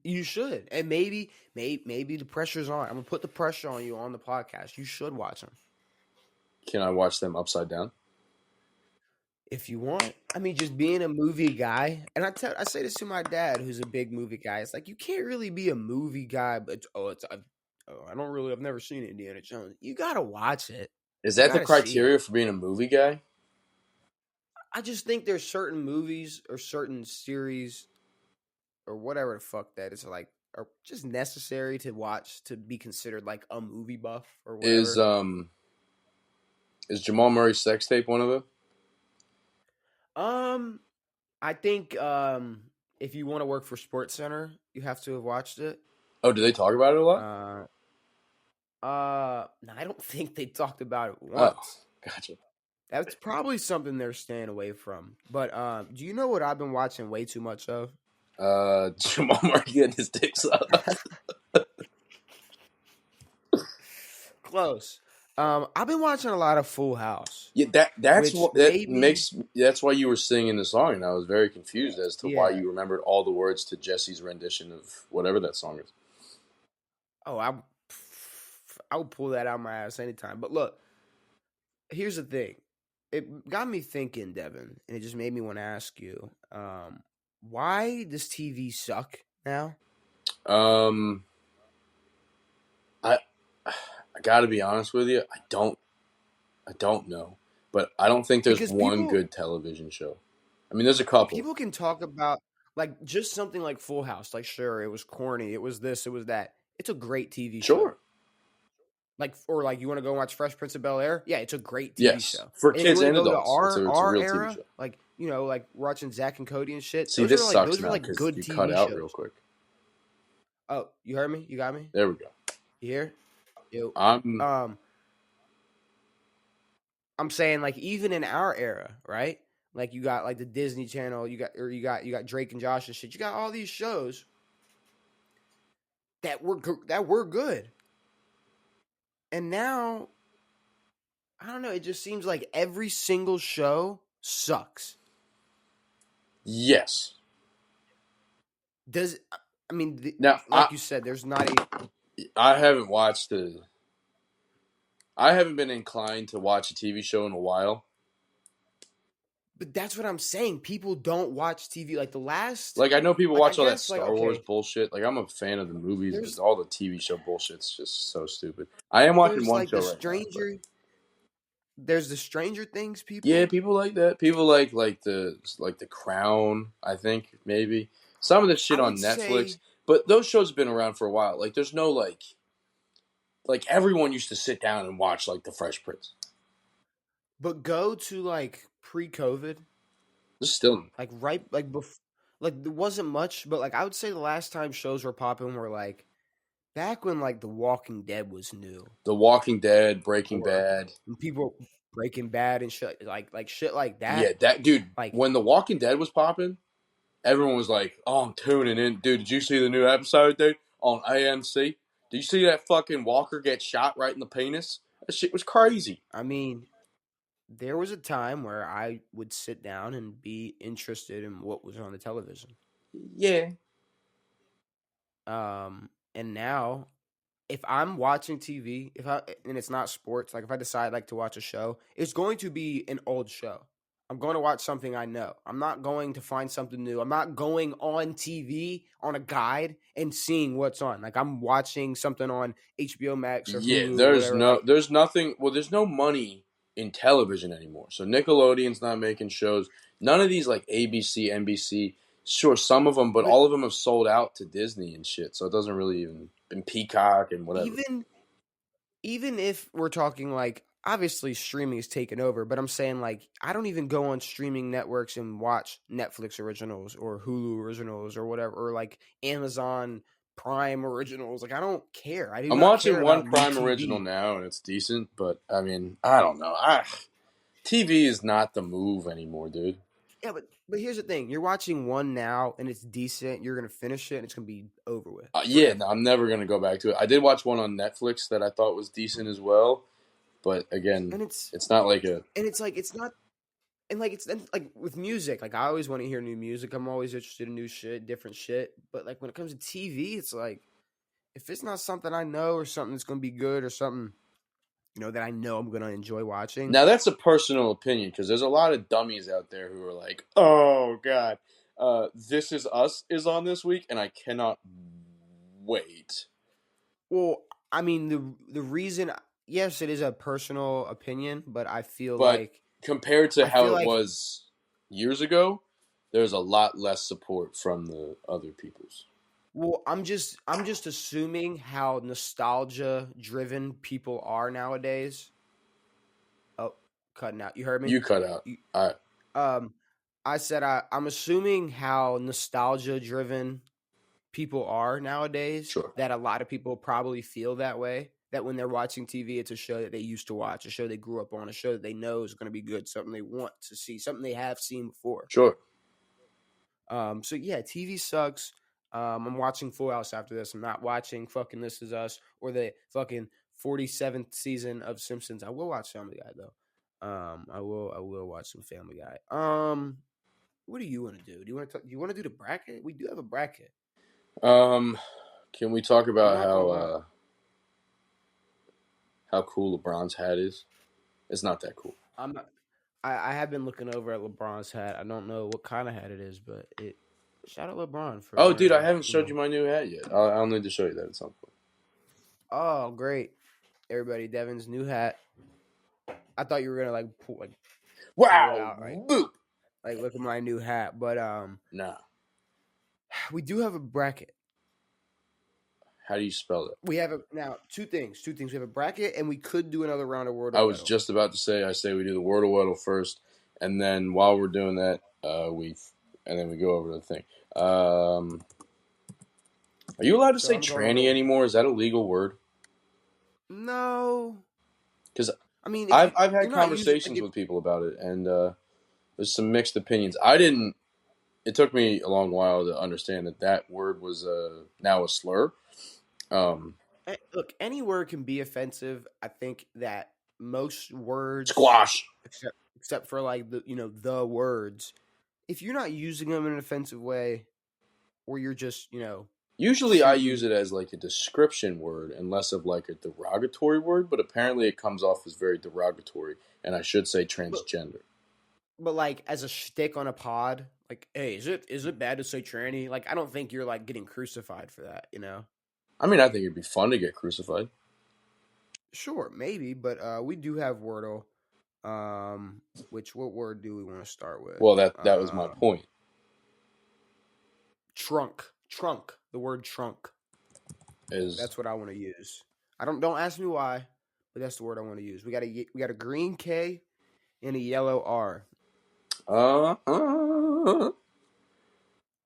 You should, and maybe the pressure's on. I'm gonna put the pressure on you on the podcast. You should watch them Can I watch them upside down? if you want. I mean, just being a movie guy, and I say this to my dad, who's a big movie guy. It's like you can't really be a movie guy, but I've never seen Indiana Jones. You gotta watch it. Is You that the gotta see criteria it. for being a movie guy? I just think there's certain movies or certain series or whatever the fuck that is like are just necessary to watch to be considered like a movie buff or Is whatever. is Jamal Murray's sex tape one of them? Um, I think if you want to work for Sports Center, you have to have watched it. Oh, do they talk about it a lot? No, I don't think they talked about it Oh, once. gotcha. That's probably something they're staying away from. But do you know what I've been watching way too much of? Jamal Murray getting his dick sucked. Close. I've been watching a lot of Full House. Yeah, that's Which what made me that's why you were singing the song, and I was very confused as to why yeah. you remembered all the words to Jesse's rendition of whatever that song is. Oh, I would pull that out of my ass anytime. But look, here's the thing. It got me thinking, Devin, and it just made me want to ask you, why does TV suck now? Um, I I got to be honest with you, I don't know, but I don't think there's Because one good television show. I mean, there's a couple. people can talk about like just something like Full House. Like, sure, it was corny, it was this, it was that. It's a great TV show. Sure. Like, or like you want to go watch Fresh Prince of Bel-Air? Yeah, it's a great TV Yes, show. for And if you kids want to and go to adults, it's a our real TV era, show. like like watching Zach and Cody and shit. See, Those this are like sucks now like because good you TV cut out shows. real quick. Oh, you heard me? You got me? There we go. You hear? Yo. I'm I'm saying like even in our era, right? Like you got like the Disney Channel, you got Drake and Josh and shit. You got all these shows that were good. And now I don't know, it just seems like every single show sucks. Yes. Does I mean Now like you said, there's not a I haven't watched the. I haven't been inclined to watch a TV show in a while. but that's what I'm saying. People don't watch TV like the last Like I know people like I watch all that guess like Star Wars okay, bullshit. Like I'm a fan of the movies, but there's all the TV show bullshit's just so stupid. I am watching one like show right now, but there's the Stranger Things yeah, people. people like that. People like the Crown. I think maybe some of the I shit would on Netflix, say but those shows have been around for a while. Like there's no like everyone used to sit down and watch like the Fresh Prince. but go to like pre-COVID, There's still like right like like there wasn't much, but like I would say the last time shows were popping were like back when like The Walking Dead was new, The Walking Dead, Breaking or Bad. when people Breaking Bad and shit like shit like Yeah, that. that dude. Like When The Walking Dead was popping, everyone was like, "Oh, I'm tuning in, dude. Did you see the new episode, dude, on AMC? Did you see that fucking Walker get shot right in the penis? That shit was crazy." I mean, there was a time where I would sit down and be interested in what was on the television. Yeah, And now if I'm watching TV, if I and it's not sports, like if I decide like to watch a show, it's going to be an old show. I'm going to watch something I know. I'm not going to find something new. I'm not going on TV on a guide and seeing what's on. Like I'm watching something on HBO Max or yeah. Hulu or whatever. Like, There's nothing. Well, there's no money in television anymore. So Nickelodeon's not making shows. None of these like ABC, NBC. Sure, some of them, but but all of them have sold out to Disney and shit. So it doesn't really even been Peacock and whatever. even if we're talking like obviously streaming is taken over, but I'm saying like I don't even go on streaming networks and watch Netflix originals or Hulu originals or whatever or like Amazon Prime originals. Like I don't care. I do I'm not watching care one about new Prime original TV. now, and it's decent. But I mean, I don't know. TV is not the move anymore, dude. Yeah, but here's the thing: you're watching one now and it's decent. You're gonna finish it and it's gonna be over with Yeah, no, forever. I'm never gonna go back to it. I did watch one on Netflix that I thought was decent as well, but again, And it's it's not like a. and it's like it's not and like it's like with music. Like I always want to hear new music. I'm always interested in new shit, different shit. But like when it comes to TV, it's like if it's not something I know or something that's gonna be good or something that I know I'm gonna enjoy watching. Now that's a personal opinion because there's a lot of dummies out there who are like, "Oh God, This Is Us is on this week, and I cannot wait." Well, I mean the reason, yes, it is a personal opinion, but But compared to I how feel it like was years ago, there's a lot less support from the other peoples. well, I'm just assuming how nostalgia driven people are nowadays. Oh, cutting out. You heard me? You cut out. You, I um, I said I'm assuming how nostalgia driven people are nowadays. sure, That a lot of people probably feel that way. That when they're watching TV, it's a show that they used to watch, a show they grew up on, a show that they know is going to be good, something they want to see, something they have seen before. sure. So yeah, TV sucks. I'm watching Full House after this. I'm not watching fucking This Is Us or the fucking 47th season of Simpsons. I will watch Family Guy though. I will watch some Family Guy. What do you want to do? Do you want to do the bracket? We do have a bracket. Um, can we talk I'm about not gonna lie. how cool LeBron's hat is? It's not that cool. I'm not. I have been looking over at LeBron's hat. I don't know what kind of hat it is, but it. Shout out LeBron for. Oh, dude, I haven't showed you my new hat yet. I'll need to show you that at some point. Oh, great! Everybody, Devin's new hat. I thought you were gonna like pull it Wow, out, right? boop. Like look at my new hat. But Nah. we do have a bracket. How do you spell it? We have now two things. Two things. We have a bracket, and we could do another round of Word I or was Weddle. just about to say. I say we do the Wordle Weddle first, and then while we're doing that, and then we go over the thing. Are you allowed to So say I'm going tranny over. anymore? Is that a legal word? No, Because I mean, if I've you're had not using conversations with people about it, and There's some mixed opinions. It took me a long while to understand that word was now a slur. Look, any word can be offensive. I think that most words, Squash. except for like the words, if you're not using them in an offensive way, or you're just Usually I use shooting. it as like a description word and less of like a derogatory word, but apparently it comes off as very derogatory, and I should say But transgender. like as a shtick on a pod, like, hey, is it bad to say tranny? Like, I don't think you're like getting crucified for that. I mean, I think it'd be fun to get crucified. Sure, maybe, but we do have Wordle. What word do we want to start with? Well, that was my point. Trunk. The word trunk. Is That's what I want to use. Don't ask me why, but that's the word I want to use. We got a green K and a yellow R. uh,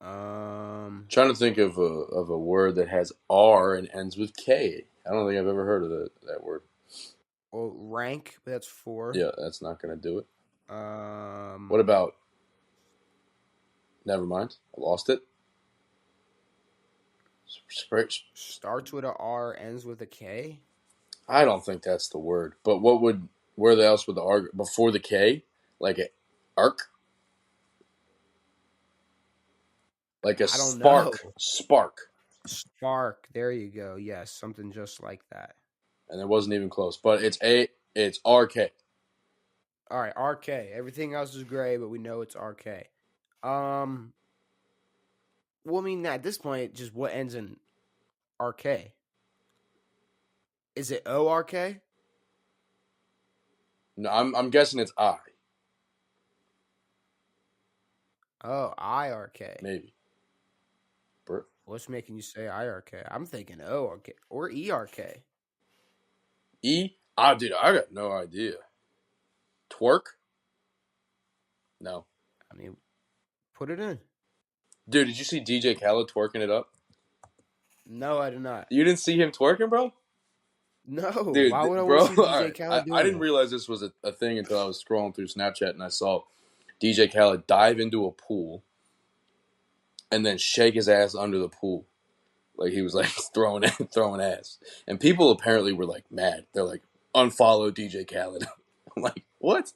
Um, trying to think of a word that has R and ends with K. I don't think I've ever heard of that word. well, rank, but that's 4. Yeah, that's not going to do it. Um, What about? Never mind. I lost it. starts with a R, ends with a K. I don't think that's the word. But where else would the R before the K? Like a arc? Like a I don't know. Spark. Spark. There you go. Yes, something just like that. And it wasn't even close. But it's RK. All right, RK. Everything else is gray, but we know it's RK. Um, well, I mean, at this point, just what ends in RK? Is it ORK? No, I'm guessing it's I. Oh, IRK. Maybe. What's making you say IRK? I'm thinking ORK or ERK. E? Ah, dude, I got no idea. Twerk? No. I mean, put it in. Dude, did you see DJ Khaled twerking it up? No, I did not. You didn't see him twerking, bro? No, Dude, why would I want bro, to see all DJ right. Khaled I doing didn't it? realize this was a thing until I was scrolling through Snapchat and I saw DJ Khaled dive into a pool and then shake his ass under the pool. Like he was like throwing ass. And people apparently were like mad. They're like, unfollow DJ Khaled. I'm like, what?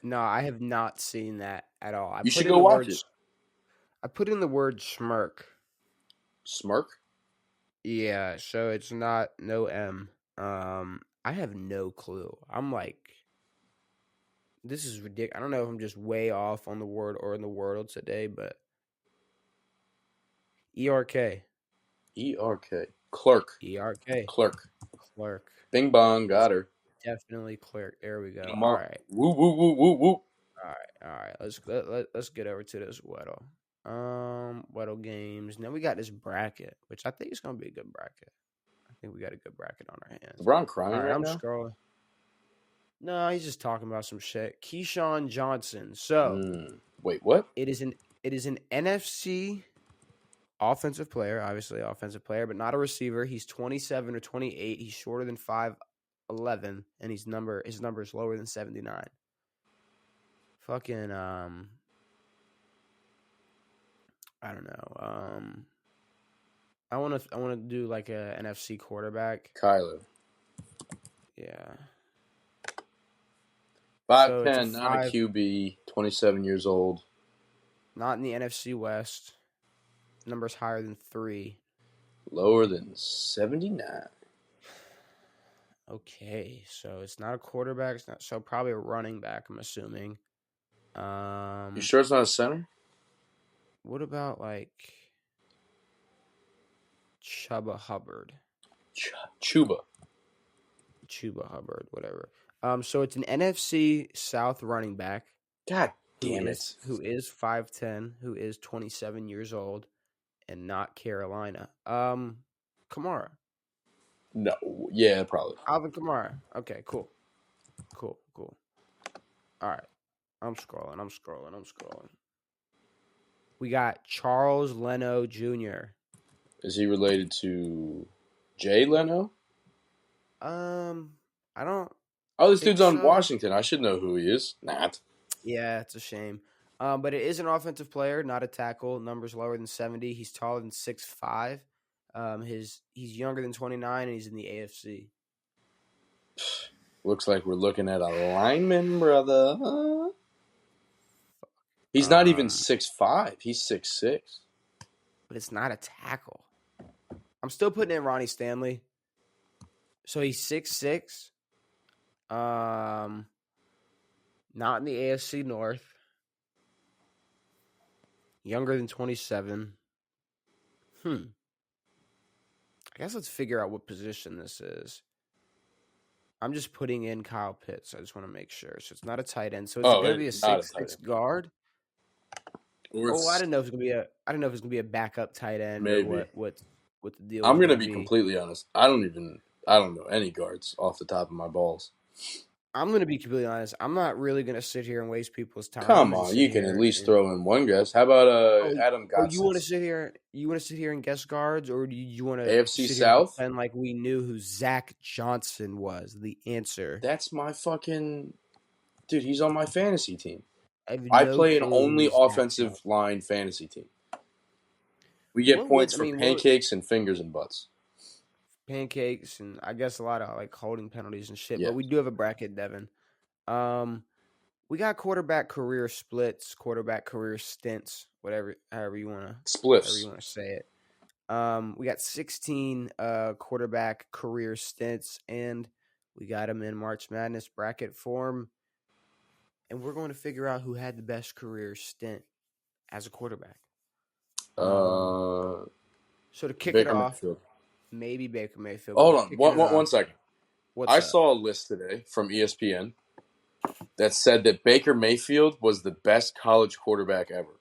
No, I have not seen that at all. You should go watch it. I put in the word smirk. Smirk? Yeah, so it's not no M. I have no clue. I'm like, this is ridiculous. I don't know if I'm just way off on the word or in the world today, but ERK. ERK. Clerk. ERK. Clerk. Clerk. Bing bong, It's got her. definitely clerk. There we go. All Mark. right. Woo woo woo woo woo. All right. Let's get over to this Weddle. Weddle games. Now we got this bracket, which I think is gonna be a good bracket. I think we got a good bracket on our hands. LeBron crying All right, right I'm now? scrolling. No, he's just talking about some shit. Keyshawn Johnson. So Wait, what? it is an NFC offensive player, obviously offensive player, but not a receiver. He's 27 or 28. He's shorter than 5'11", and his number is lower than 79. Fucking I don't know. I want to do like a NFC quarterback. Kyler. Yeah. 5'10", not a QB, 27 years old. Not in the NFC West. Numbers higher than 3. Lower than 79. Okay, so it's not a quarterback. It's not so probably a running back. I'm assuming. You sure it's not a center? What about like Chuba Hubbard? Chuba Hubbard, whatever. So it's an NFC South running back. God damn it. Who is 5'10", who is 27 years old, and not Carolina. Kamara. No, yeah, probably. Alvin Kamara. Okay, cool. All right. I'm scrolling. We got Charles Leno Jr. Is he related to Jay Leno? I don't. Oh, this dude's on so. Washington. I should know who he is. Not. Yeah, it's a shame. But it is an offensive player, not a tackle. Numbers lower than 70. He's taller than 6'5". He's younger than 29, and he's in the AFC. Looks like we're looking at a lineman, brother. He's not even 6'5". He's 6'6". But it's not a tackle. I'm still putting in Ronnie Stanley. So he's 6'6". Not in the AFC North. Younger than 27. I guess let's figure out what position this is. I'm just putting in Kyle Pitts. I just want to make sure. So it's not a tight end. So it's going to be a It's not a tight 6'6" end. guard. Or I didn't know if it's going to be a. I don't know if it's going to be a backup tight end maybe. or what the deal. I'm going to be completely honest. I don't know any guards off the top of my balls. I'm going to be completely honest. I'm not really going to sit here and waste people's time. Come on, you can at least throw in one guess. How about Adam Gotsis? You want to sit here? You want to sit here and guess guards, or do you want to AFC sit South? Here and pretend like we knew who Zach Johnson was? The answer. That's my fucking dude. He's on my fantasy team. I play an only offensive line fantasy team. We get points for pancakes and fingers and butts. Pancakes and I guess a lot of like holding penalties and shit. Yeah. But we do have a bracket, Devin. We got quarterback career splits, quarterback career stints, however you want to say it. We got 16 quarterback career stints, and we got them in March Madness bracket form. And we're going to figure out who had the best career stint as a quarterback. So to kick it off, maybe Baker Mayfield. Hold on, one second. I saw a list today from ESPN that said that Baker Mayfield was the best college quarterback ever.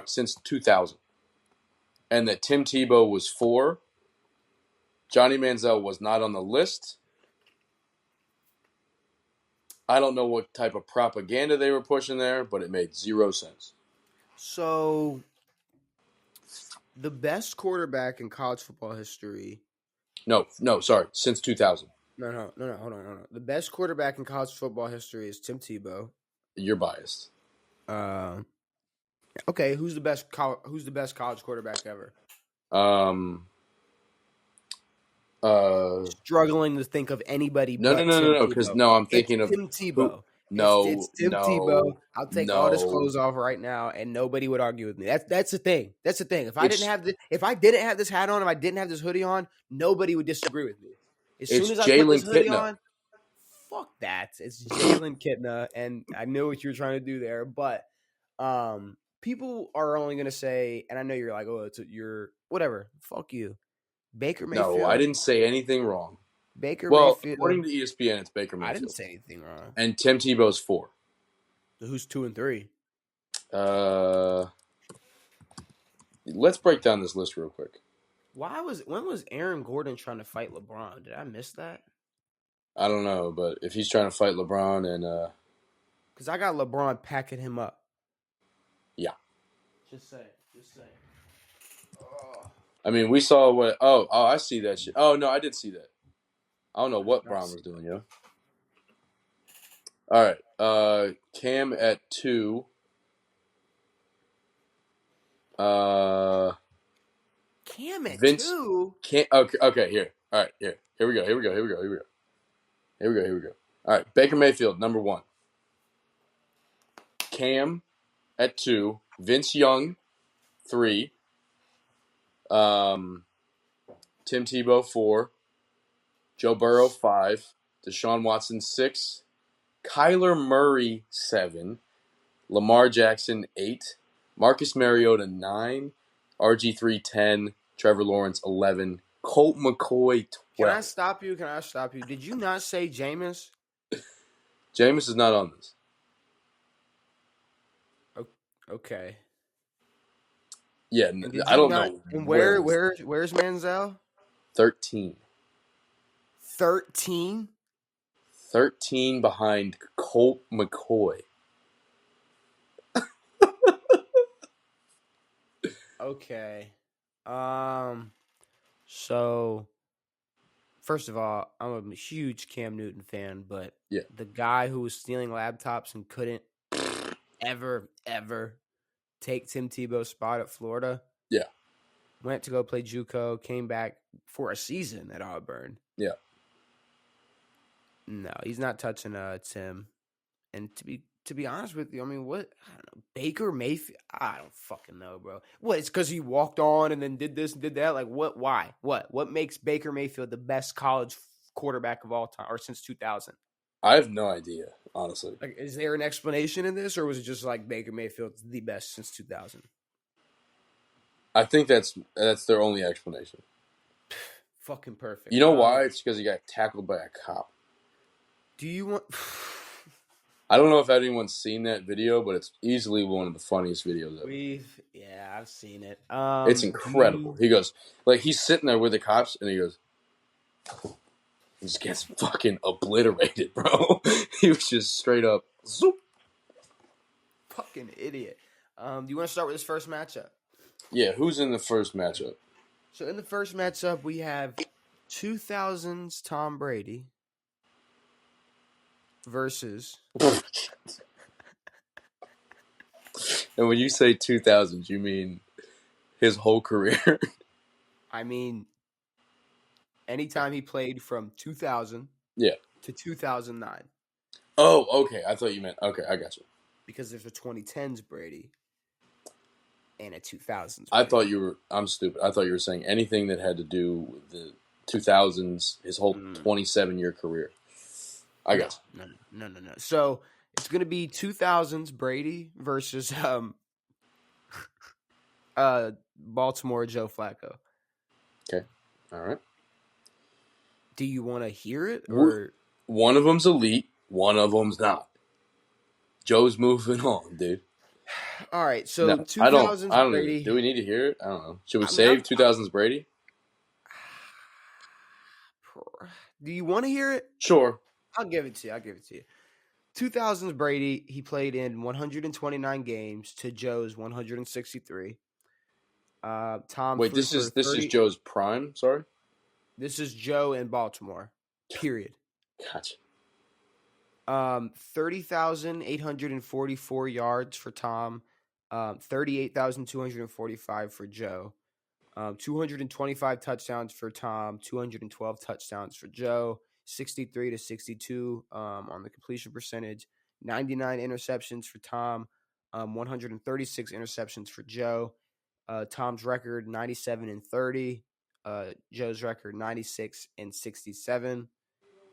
Since 2000. And that Tim Tebow was 4. Johnny Manziel was not on the list. I don't know what type of propaganda they were pushing there, but it made 0 sense. So, the best quarterback in college football history. Since 2000. No, hold on. The best quarterback in college football history is Tim Tebow. You're biased. Okay, who's the best college quarterback ever? Struggling to think of anybody. No, because I'm thinking of Tim Tebow. It's Tim Tebow. I'll take all his clothes off right now, and nobody would argue with me. That's the thing. That's the thing. If I didn't have this hat on, if I didn't have this hoodie on, nobody would disagree with me. As soon as I put this hoodie on, fuck that. It's Jalen Kitna, and I know what you're trying to do there, but people are only going to say, and I know you're like, you're whatever. Fuck you. Baker Mayfield. No, I didn't say anything wrong. Mayfield. According to ESPN, it's Baker Mayfield. I didn't say anything wrong. And Tim Tebow's 4. So who's 2 and 3? Let's break down this list real quick. When was Aaron Gordon trying to fight LeBron? Did I miss that? I don't know, but if he's trying to fight LeBron and because I got LeBron packing him up. Yeah. Just say. Oh. I mean, we saw what. Oh, I see that shit. Oh no, I did see that. I don't know what Brown was doing, yo. All right, Cam at 2. Cam at 2. Okay, here. All right, here we go. All right, Baker Mayfield, number 1. Cam at 2. Vince Young, 3. Tim Tebow, 4. Joe Burrow, 5. Deshaun Watson, 6. Kyler Murray, 7. Lamar Jackson, 8. Marcus Mariota, 9. RG3, 10. Trevor Lawrence, 11. Colt McCoy, 12. Can I stop you? Did you not say Jameis? Jameis is not on this. Okay. Yeah, I don't know. And where's Manziel? 13. 13? 13 behind Colt McCoy. Okay. So first of all, I'm a huge Cam Newton fan, but the guy who was stealing laptops and couldn't ever take Tim Tebow's spot at Florida. Yeah. Went to go play JUCO, came back for a season at Auburn. Yeah. No, he's not touching Tim. And to be honest with you, I mean, what? I don't know. Baker Mayfield? I don't fucking know, bro. What? It's because he walked on and then did this and did that? Like, what? Why? What makes Baker Mayfield the best college quarterback of all time, or since 2000? I have no idea, honestly. Like, is there an explanation in this, or was it just like Baker Mayfield's the best since 2000? I think that's their only explanation. Fucking perfect. You know why? It's because he got tackled by a cop. Do you want? I don't know if anyone's seen that video, but it's easily one of the funniest videos ever. Yeah, I've seen it. It's incredible. He goes, like, he's sitting there with the cops, and he goes, he just gets fucking obliterated, bro. He was just straight up, zoop. Fucking idiot. Do you want to start with this first matchup? Yeah, who's in the first matchup? So in the first matchup, we have 2000s Tom Brady versus. And when you say 2000s, you mean his whole career? I mean, anytime he played from 2000 to 2009. Oh, okay. I thought you meant, okay, I got you. Because there's a 2010s Brady and a 2000s Brady. I thought you were, I'm stupid. I thought you were saying anything that had to do with the 2000s, his whole 27-year career. I got you. No. So it's going to be 2000s Brady versus Baltimore Joe Flacco. Okay. All right. Do you want to hear it? Or one of them's elite, one of them's not. Joe's moving on, dude. All right. So no, 2000s I don't Brady. Even, do we need to hear it? I don't know. Should we save 2000s Brady? Do you want to hear it? Sure. I'll give it to you. 2000s Brady, he played in 129 games to Joe's 163. Tom. Wait, this is Joe's prime. Sorry. This is Joe in Baltimore. Period. Gotcha. 30,844 yards for Tom. 38,245 for Joe. 225 touchdowns for Tom. 212 touchdowns for Joe. 63 to 62 on the completion percentage. 99 interceptions for Tom. 136 interceptions for Joe. Tom's record 97 and 30. Joe's record 96 and 67.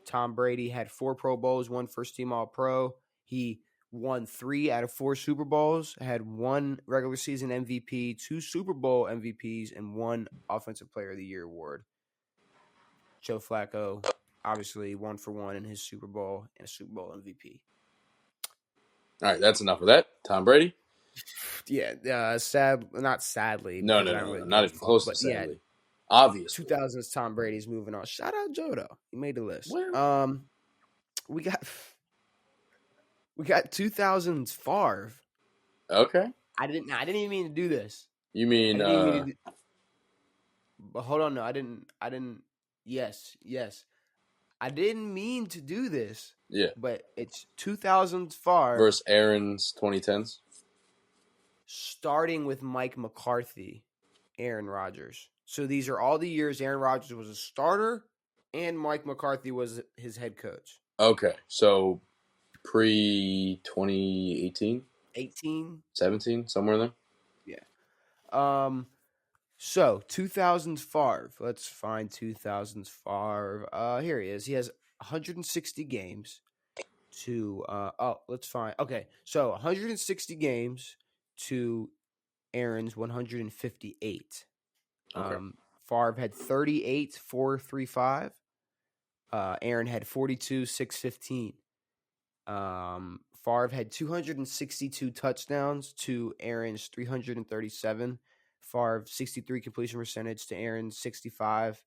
Tom Brady had 4 Pro Bowls, 1 first team All-Pro. He won 3 out of 4 Super Bowls, had 1 regular season MVP, 2 Super Bowl MVPs, and 1 Offensive Player of the Year award. Joe Flacco, obviously 1 for 1 in his Super Bowl and a Super Bowl MVP. All right, that's enough of that. Tom Brady? Yeah, not sadly. No, not even close to sadly. Yeah, obviously. 2000s Tom Brady's moving on. Shout out Joe, though. He made the list. Where? We got 2000s Favre. Okay. I didn't even mean to do this. You mean but hold on, no, I didn't. Yes. I didn't mean to do this. Yeah. But it's 2000s Favre versus Aaron's 2010s. Starting with Mike McCarthy, Aaron Rodgers. So these are all the years Aaron Rodgers was a starter and Mike McCarthy was his head coach. Okay. So pre-2018? 18? 17, somewhere there? Yeah. So 2000s Favre. Let's find 2000s Favre. Here he is. He has 160 games to let's find. Okay. So 160 games to Aaron's 158. Okay. Favre had 38,435. Aaron had 42,615. Favre had 262 touchdowns to Aaron's 337. Favre 63 completion percentage to Aaron's 65.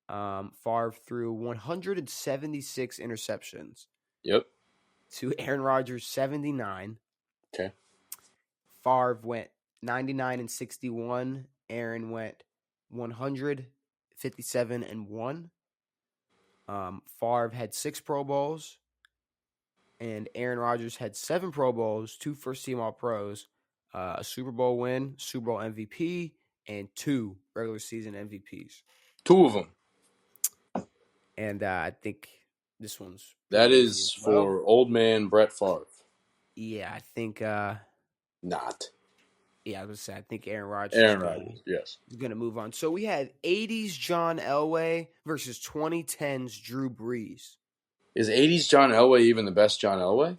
Favre threw 176 interceptions. Yep. To Aaron Rodgers 79. Okay. Favre went 99 and 61. Aaron went 157 and 1. Favre had 6 Pro Bowls. And Aaron Rodgers had 7 Pro Bowls, 2 first-team All-Pros, a Super Bowl win, Super Bowl MVP, and 2 regular season MVPs. 2 of them. And I think this one's pretty That easy is as well. for old man Brett Favre. Yeah, I think. Not. Yeah, I was gonna say I think Aaron Rodgers Aaron Rodgers, yes. is gonna move on. So we had 80s John Elway versus 2010s Drew Brees. Is 80s John Elway even the best John Elway?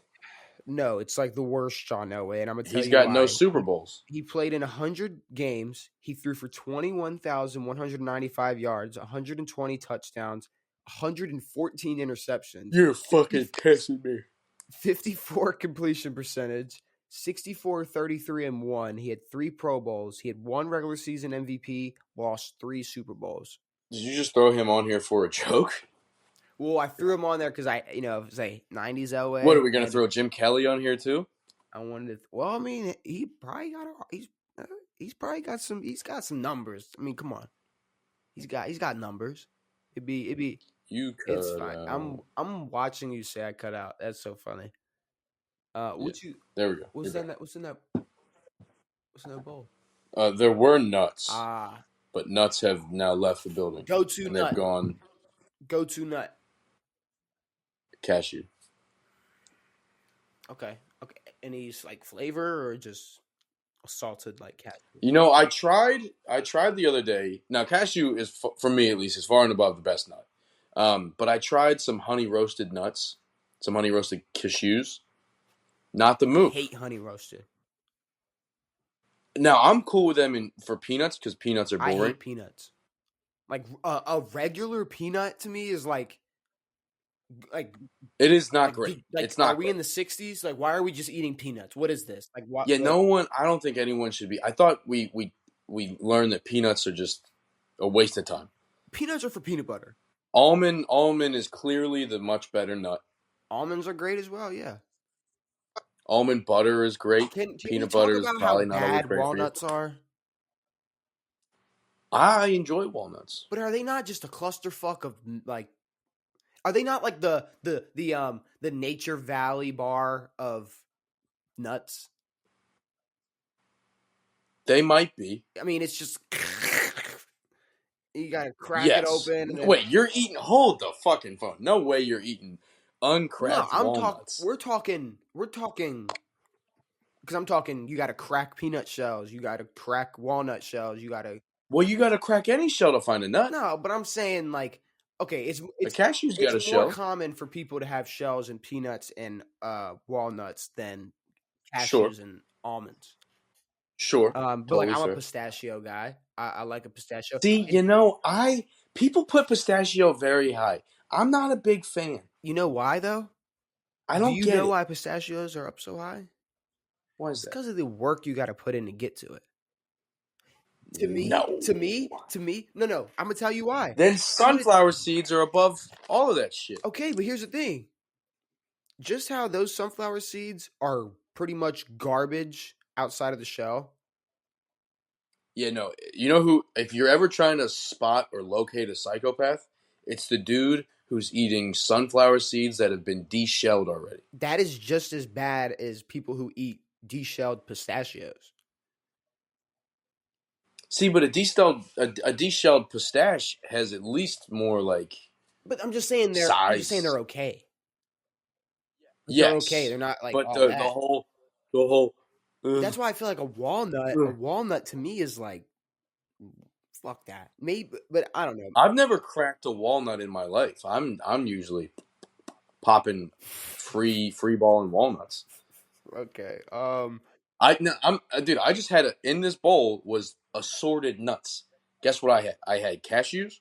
No, it's like the worst John Elway, and I'm gonna tell He's you got why. no Super Bowls. He played in 100 games. He threw for 21,195 yards, 120 touchdowns, 114 interceptions. You're fucking pissing me. 54 completion percentage, 64, 33, and 1. He had 3 Pro Bowls. He had 1 regular season MVP, lost 3 Super Bowls. Did you just throw him on here for a joke? Well, I threw him on there because it was a 90s Elway. What, are we going to throw Jim Kelly on here too? I wanted to. Well, I mean, he probably got he's probably got some. He's got some numbers. I mean, come on, he's got numbers. It'd be. You cut It's fine. out. I'm watching you say I cut out. That's so funny. What you? There we go. What's in that? What's in that bowl? There were nuts, Ah, but nuts have now left the building. go to and nut. they've gone Go to nut. cashew. Okay. Any like flavor or just salted like cashew? You know, I tried the other day. Now, cashew is, for me at least, is far and above the best nut. But I tried some honey roasted nuts, some honey roasted cashews. Not the move. I hate honey roasted. Now, I'm cool with them for peanuts because peanuts are boring. I hate peanuts. Like a regular peanut to me is like it is not great. It's not. Are we in the 60s? Like, why are we just eating peanuts? What is this? Like, what? Yeah, no one. I don't think anyone should be. I thought we learned that peanuts are just a waste of time. Peanuts are for peanut butter. Almond is clearly the much better nut. Almonds are great as well. Yeah. Almond butter is great. Peanut butter is probably not always great walnuts for you. are. I enjoy walnuts, but are they not just a clusterfuck of like? Are they not like the Nature Valley bar of nuts? They might be. I mean, it's just you gotta crack it open. And then... Wait, you're eating? Hold the fucking phone! No way, you're eating uncracked walnuts. We're talking. Because I'm talking. You gotta crack peanut shells. You gotta crack walnut shells. You gotta. Well, you gotta crack any shell to find a nut. No, but I'm saying like. Okay, it's a cashew's got a shell. It's more common for people to have shells in peanuts and walnuts than cashews and almonds. Sure. But totally like I'm fair. a pistachio guy. I like a pistachio. See, people put pistachio very high. I'm not a big fan. You know why though? I don't get it. Do you know why pistachios are up so high? Why is that? Because of the work you got to put in to get to it. To me, no. I'm gonna tell you why. Then sunflower seeds are above all of that shit. Okay, but here's the thing. Just how those sunflower seeds are pretty much garbage outside of the shell. Yeah, no. You know who? If you're ever trying to spot or locate a psychopath, it's the dude who's eating sunflower seeds that have been deshelled already. That is just as bad as people who eat deshelled pistachios. See, but a deshelled pistache has at least more like. But I'm just saying they're. Size. I'm just saying they're okay. Yes, they're okay. They're not like. But all the whole. That's why I feel like a walnut. A walnut to me is like. Fuck that. Maybe, but I don't know. I've never cracked a walnut in my life. I'm usually popping free balling walnuts. Okay. Dude. I just had in this bowl was assorted nuts. Guess what I had? I had cashews.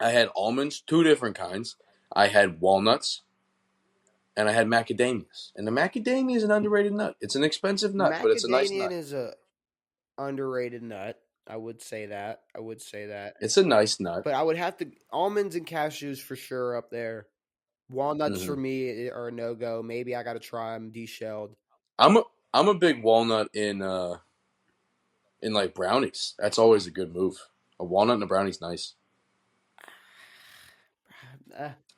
I had almonds, 2 different kinds. I had walnuts, and I had macadamias. And the macadamia is an underrated nut. It's an expensive nut, but it's a nice nut. Macadamia is a underrated nut. I would say that. It's a nice nut. But I would have to almonds and cashews for sure up there. Walnuts for me are a no-go. Maybe I got to try them deshelled. I'm a big walnut in like brownies. That's always a good move. A walnut and a brownie's nice.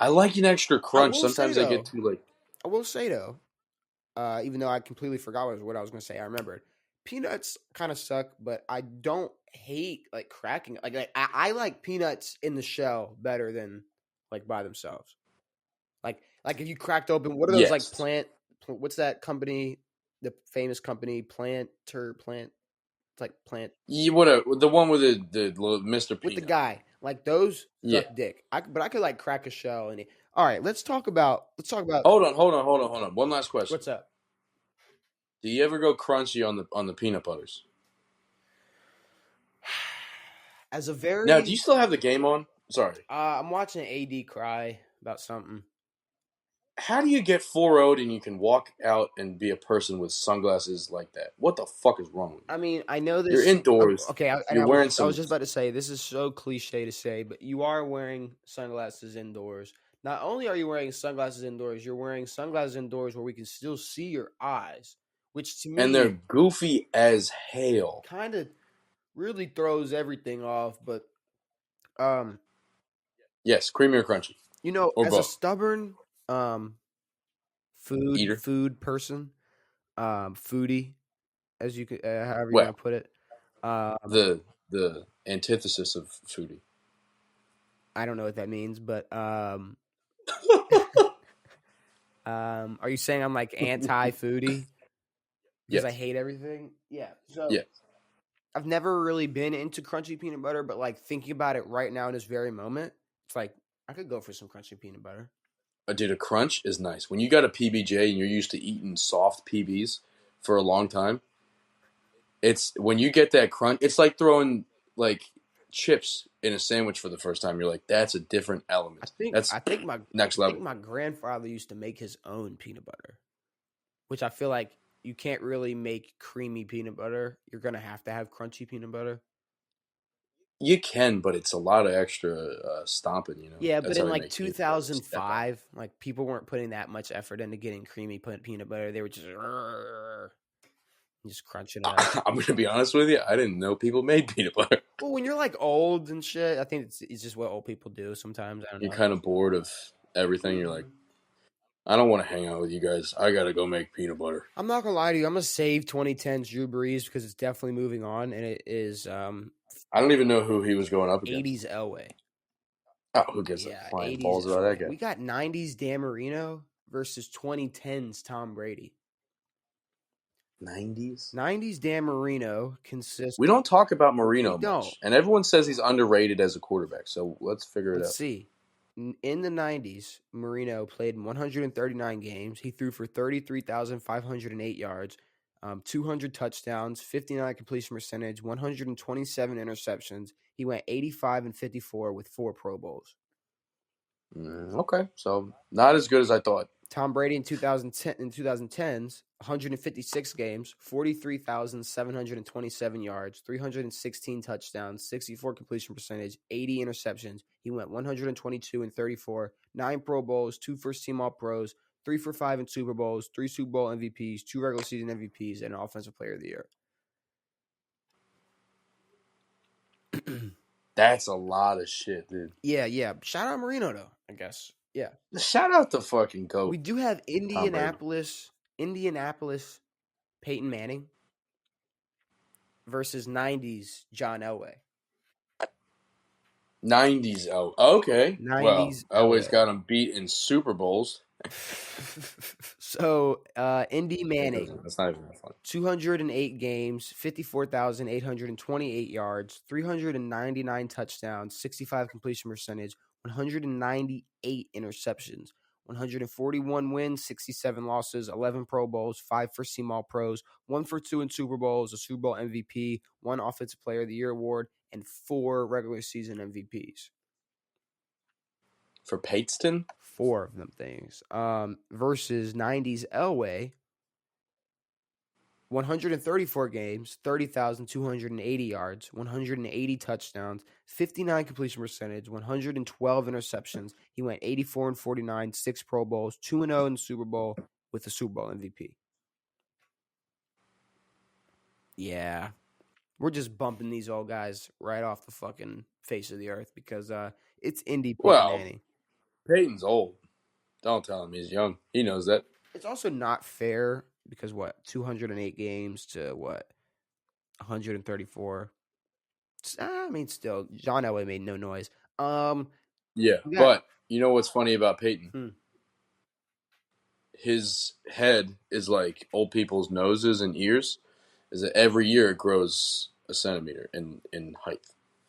I like an extra crunch. Sometimes they get too like. I will say though, even though I completely forgot what I was going to say, I remembered. Peanuts kind of suck, but I don't hate like cracking. I like peanuts in the shell better than like by themselves. Like if you cracked open, what are those like Yes. What's that company? The famous company, Plant. It's like Plant The one with the little Mr. with the Peanut. guy. Like those Yeah. suck dick. But I could like crack a shell and all right. Let's talk about. Hold on. One last question. What's up. Do you ever go crunchy on the peanut butters? As a Now, do you very, still have the game on? Sorry. I'm watching AD cry about something. How do you get 4-0'd and you can walk out and be a person with sunglasses like that? What the fuck is wrong with you? I mean, I know You're this. indoors. Okay, You're wearing I was some. just about to say this is so cliche to say, but you are wearing sunglasses indoors. Not only are you wearing sunglasses indoors, you're wearing sunglasses indoors where we can still see your eyes, which to And they're me goofy as hell. kind of really throws everything off. But um, Yes, creamy or crunchy. Or as a both. stubborn um Eater. food person, foodie, as you could however you want Well, to put it, the antithesis of foodie. I don't know what that means, but are you saying I'm like anti-foodie because I Yes. hate everything? Yeah. So Yes. I've never really been into crunchy peanut butter, but like thinking about it right now in this very moment, it's like I could go for some crunchy peanut butter. Dude, a crunch is nice. When you got a PBJ and you're used to eating soft PBs for a long time, it's when you get that crunch. It's like throwing like chips in a sandwich for the first time. You're like, that's a different element. That's next I think level. my grandfather used to make his own peanut butter, which I feel like you can't really make creamy peanut butter. You're gonna have to have crunchy peanut butter. You can, but it's a lot of extra stomping. Yeah, but That's how in they like make peanut butter. Step up. 2005, like people weren't putting that much effort into getting creamy peanut butter. They were just crunching it up. I'm gonna be honest with you. I didn't know people made peanut butter. Well, when you're like old and shit, I think it's just what old people do sometimes. I don't You're know. kind of bored of everything. You're like, I don't want to hang out with you guys. I gotta go make peanut butter. I'm not gonna lie to you. I'm gonna save 2010's Drew Brees because it's definitely moving on, and it is I don't even know who he was going up against. 80s Elway. Oh, who gives a Yeah, flying 80s balls about that Elway. guy? We got 90s Dan Marino versus 2010's Tom Brady. 90s? 90s Dan Marino consists. We don't talk about We Marino don't. much, and everyone says he's underrated as a quarterback. So let's figure it Let's out. see. In the 90s, Marino played in 139 games. He threw for 33,508 yards, 200 touchdowns, 59 completion percentage, 127 interceptions. He went 85-54 with 4 Pro Bowls. Okay, so not as good as I thought. Tom Brady in 2010s, 156 games, 43,727 yards, 316 touchdowns, 64 completion percentage, 80 interceptions. He went 122-34, 9 Pro Bowls, 2 first-team All-Pros, 3 for 5 in Super Bowls, 3 Super Bowl MVPs, 2 regular season MVPs, and an Offensive Player of the Year. That's a lot of shit, dude. Yeah. Shout out Marino, though, I guess. Yeah. Shout out to fucking GOAT. We do have Indianapolis, Peyton Manning versus 90s John Elway. 90s okay. 90s Well, Elway's Elway. got him beat in Super Bowls. So, Indy Manning, That's not even that fun. 208 games, 54,828 yards, 399 touchdowns, 65 completion percentage, 198 interceptions, 141 wins, 67 losses, 11 Pro Bowls, 5 first-team All-Pros, 1 for 2 in Super Bowls, a Super Bowl MVP, 1 Offensive Player of the Year award, and 4 regular season MVPs. For Pateston? 4 of them things. Versus 90s Elway, 134 games, 30,280 yards, 180 touchdowns, 59 completion percentage, 112 interceptions. He went 84-49, 6 Pro Bowls, 2-0 in the Super Bowl with the Super Bowl MVP. Yeah. We're just bumping these old guys right off the fucking face of the earth because it's Indy Peyton Manning. Peyton's old. Don't tell him he's young. He knows that. It's also not fair because 208 games to 134. I mean, still, John Elway made no noise. Yeah, We got but you know what's funny about Peyton? hmm, His head is like old people's noses and ears. Is that every year it grows a centimeter in height.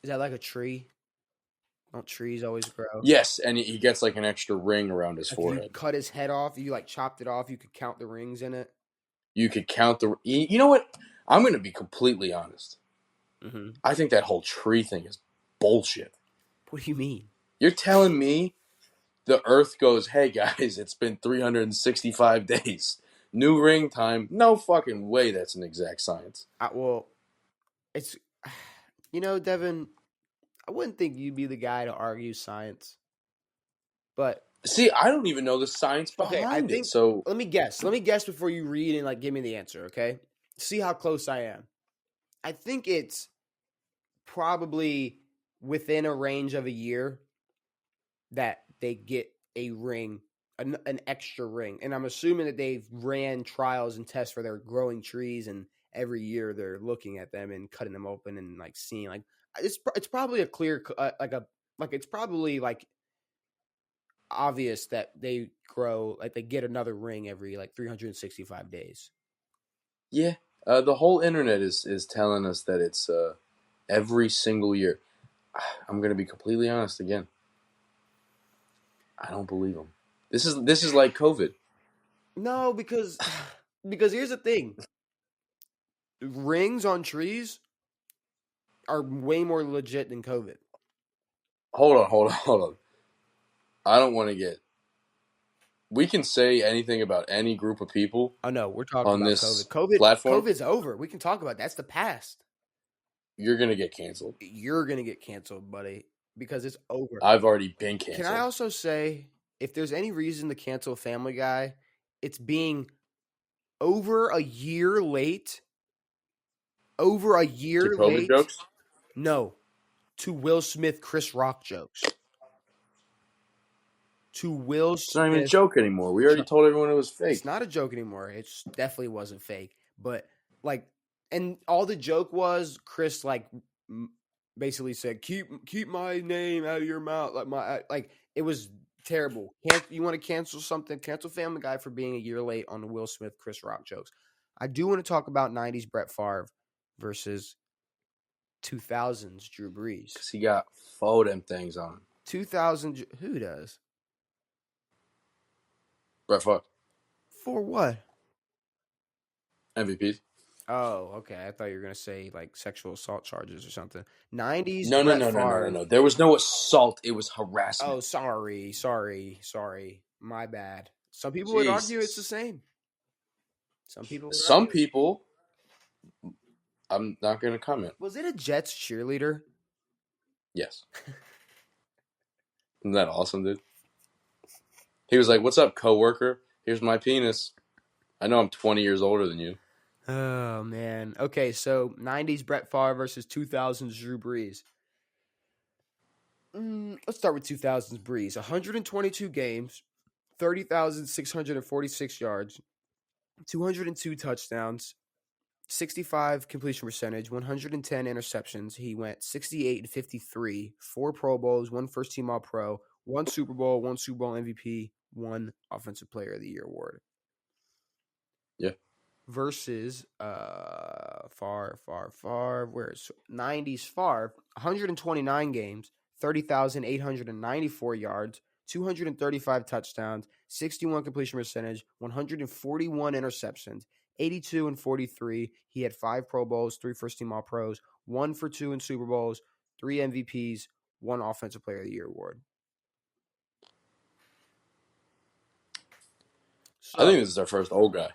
is that like a tree? Don't trees always grow? Yes, and he gets like an extra ring around his Like if you forehead. cut his head off, you like chopped it off, you could count the rings in it. You could count the. You know what? I'm going to be completely honest. Mm-hmm. I think that whole tree thing is bullshit. What do you mean? You're telling me the Earth goes, hey guys, it's been 365 days. New ring time. No fucking way that's an exact science. Well, it's Devin. I wouldn't think you'd be the guy to argue science, but See, I don't even know the science okay. I behind it. think So let me guess. Let me guess before you read and like give me the answer. Okay, see how close I am. I think it's probably within a range of a year that they get a ring, an extra ring. And I'm assuming that they've ran trials and tests for their growing trees, and every year they're looking at them and cutting them open and like seeing like it's probably a clear like it's probably like obvious that they grow like they get another ring every like 365 days. yeah, the whole internet is telling us that it's every single year. I'm gonna be completely honest again. I don't believe them. This is like COVID. No, because because here's the thing. Rings on trees are way more legit than COVID. Hold on. I don't want to get. We can say anything about any group of people Oh no, we're talking on about COVID. this COVID platform. COVID's over. We can talk about that's the past. You're gonna get canceled. You're gonna get canceled, buddy, because it's over. I've already been Can I canceled. also say if there's any reason to cancel Family Guy, it's being over a year late. Over a To year COVID late. jokes. No, to Will Smith, Chris Rock jokes. To Will It's not even a Smith. joke anymore. We already told everyone it was It's fake. not a joke anymore. It definitely wasn't fake. But like, and all the joke was Chris like basically said, "Keep my name out of your mouth." Like it was terrible. You want to cancel something? Cancel Family Guy for being a year late on the Will Smith, Chris Rock jokes. I do want to talk about '90s Brett Favre versus 2000s Drew Brees. Because he got four them things on. 2000, who does? Brett Favre. For what? MVPs. Oh, okay. I thought you were gonna say like sexual assault charges or something. '90s No, no, Brett no, no, no, no, Favre. no. There was no assault. It was Oh, harassment. sorry. My bad. Some people would argue it's the Jesus. same. Some people would Some argue. people, I'm not going to comment. Was it a Jets cheerleader? Yes. Isn't that awesome, dude? He was like, "What's up, coworker? Here's my penis. I know I'm 20 years older than you." Oh man. Okay, so '90s Brett Favre versus 2000s Drew Brees. Let's start with 2000s Brees. 122 games, 30,646 yards, 202 touchdowns, 65 completion percentage, 110 interceptions. He went 68 and 53, 4 Pro Bowls, 1 first team All Pro, 1 Super Bowl, 1 Super Bowl MVP, 1 Offensive Player of the Year award. Yeah. Versus Favre, where's 90s Favre, 129 games, 30,894 yards, 235 touchdowns, 61 completion percentage, 141 interceptions, 82 and 43. He had 5 Pro Bowls, 3 first team All Pros, 1 for 2 in Super Bowls, 3 MVPs, 1 Offensive Player of the Year award. I think So, this is our first old guy.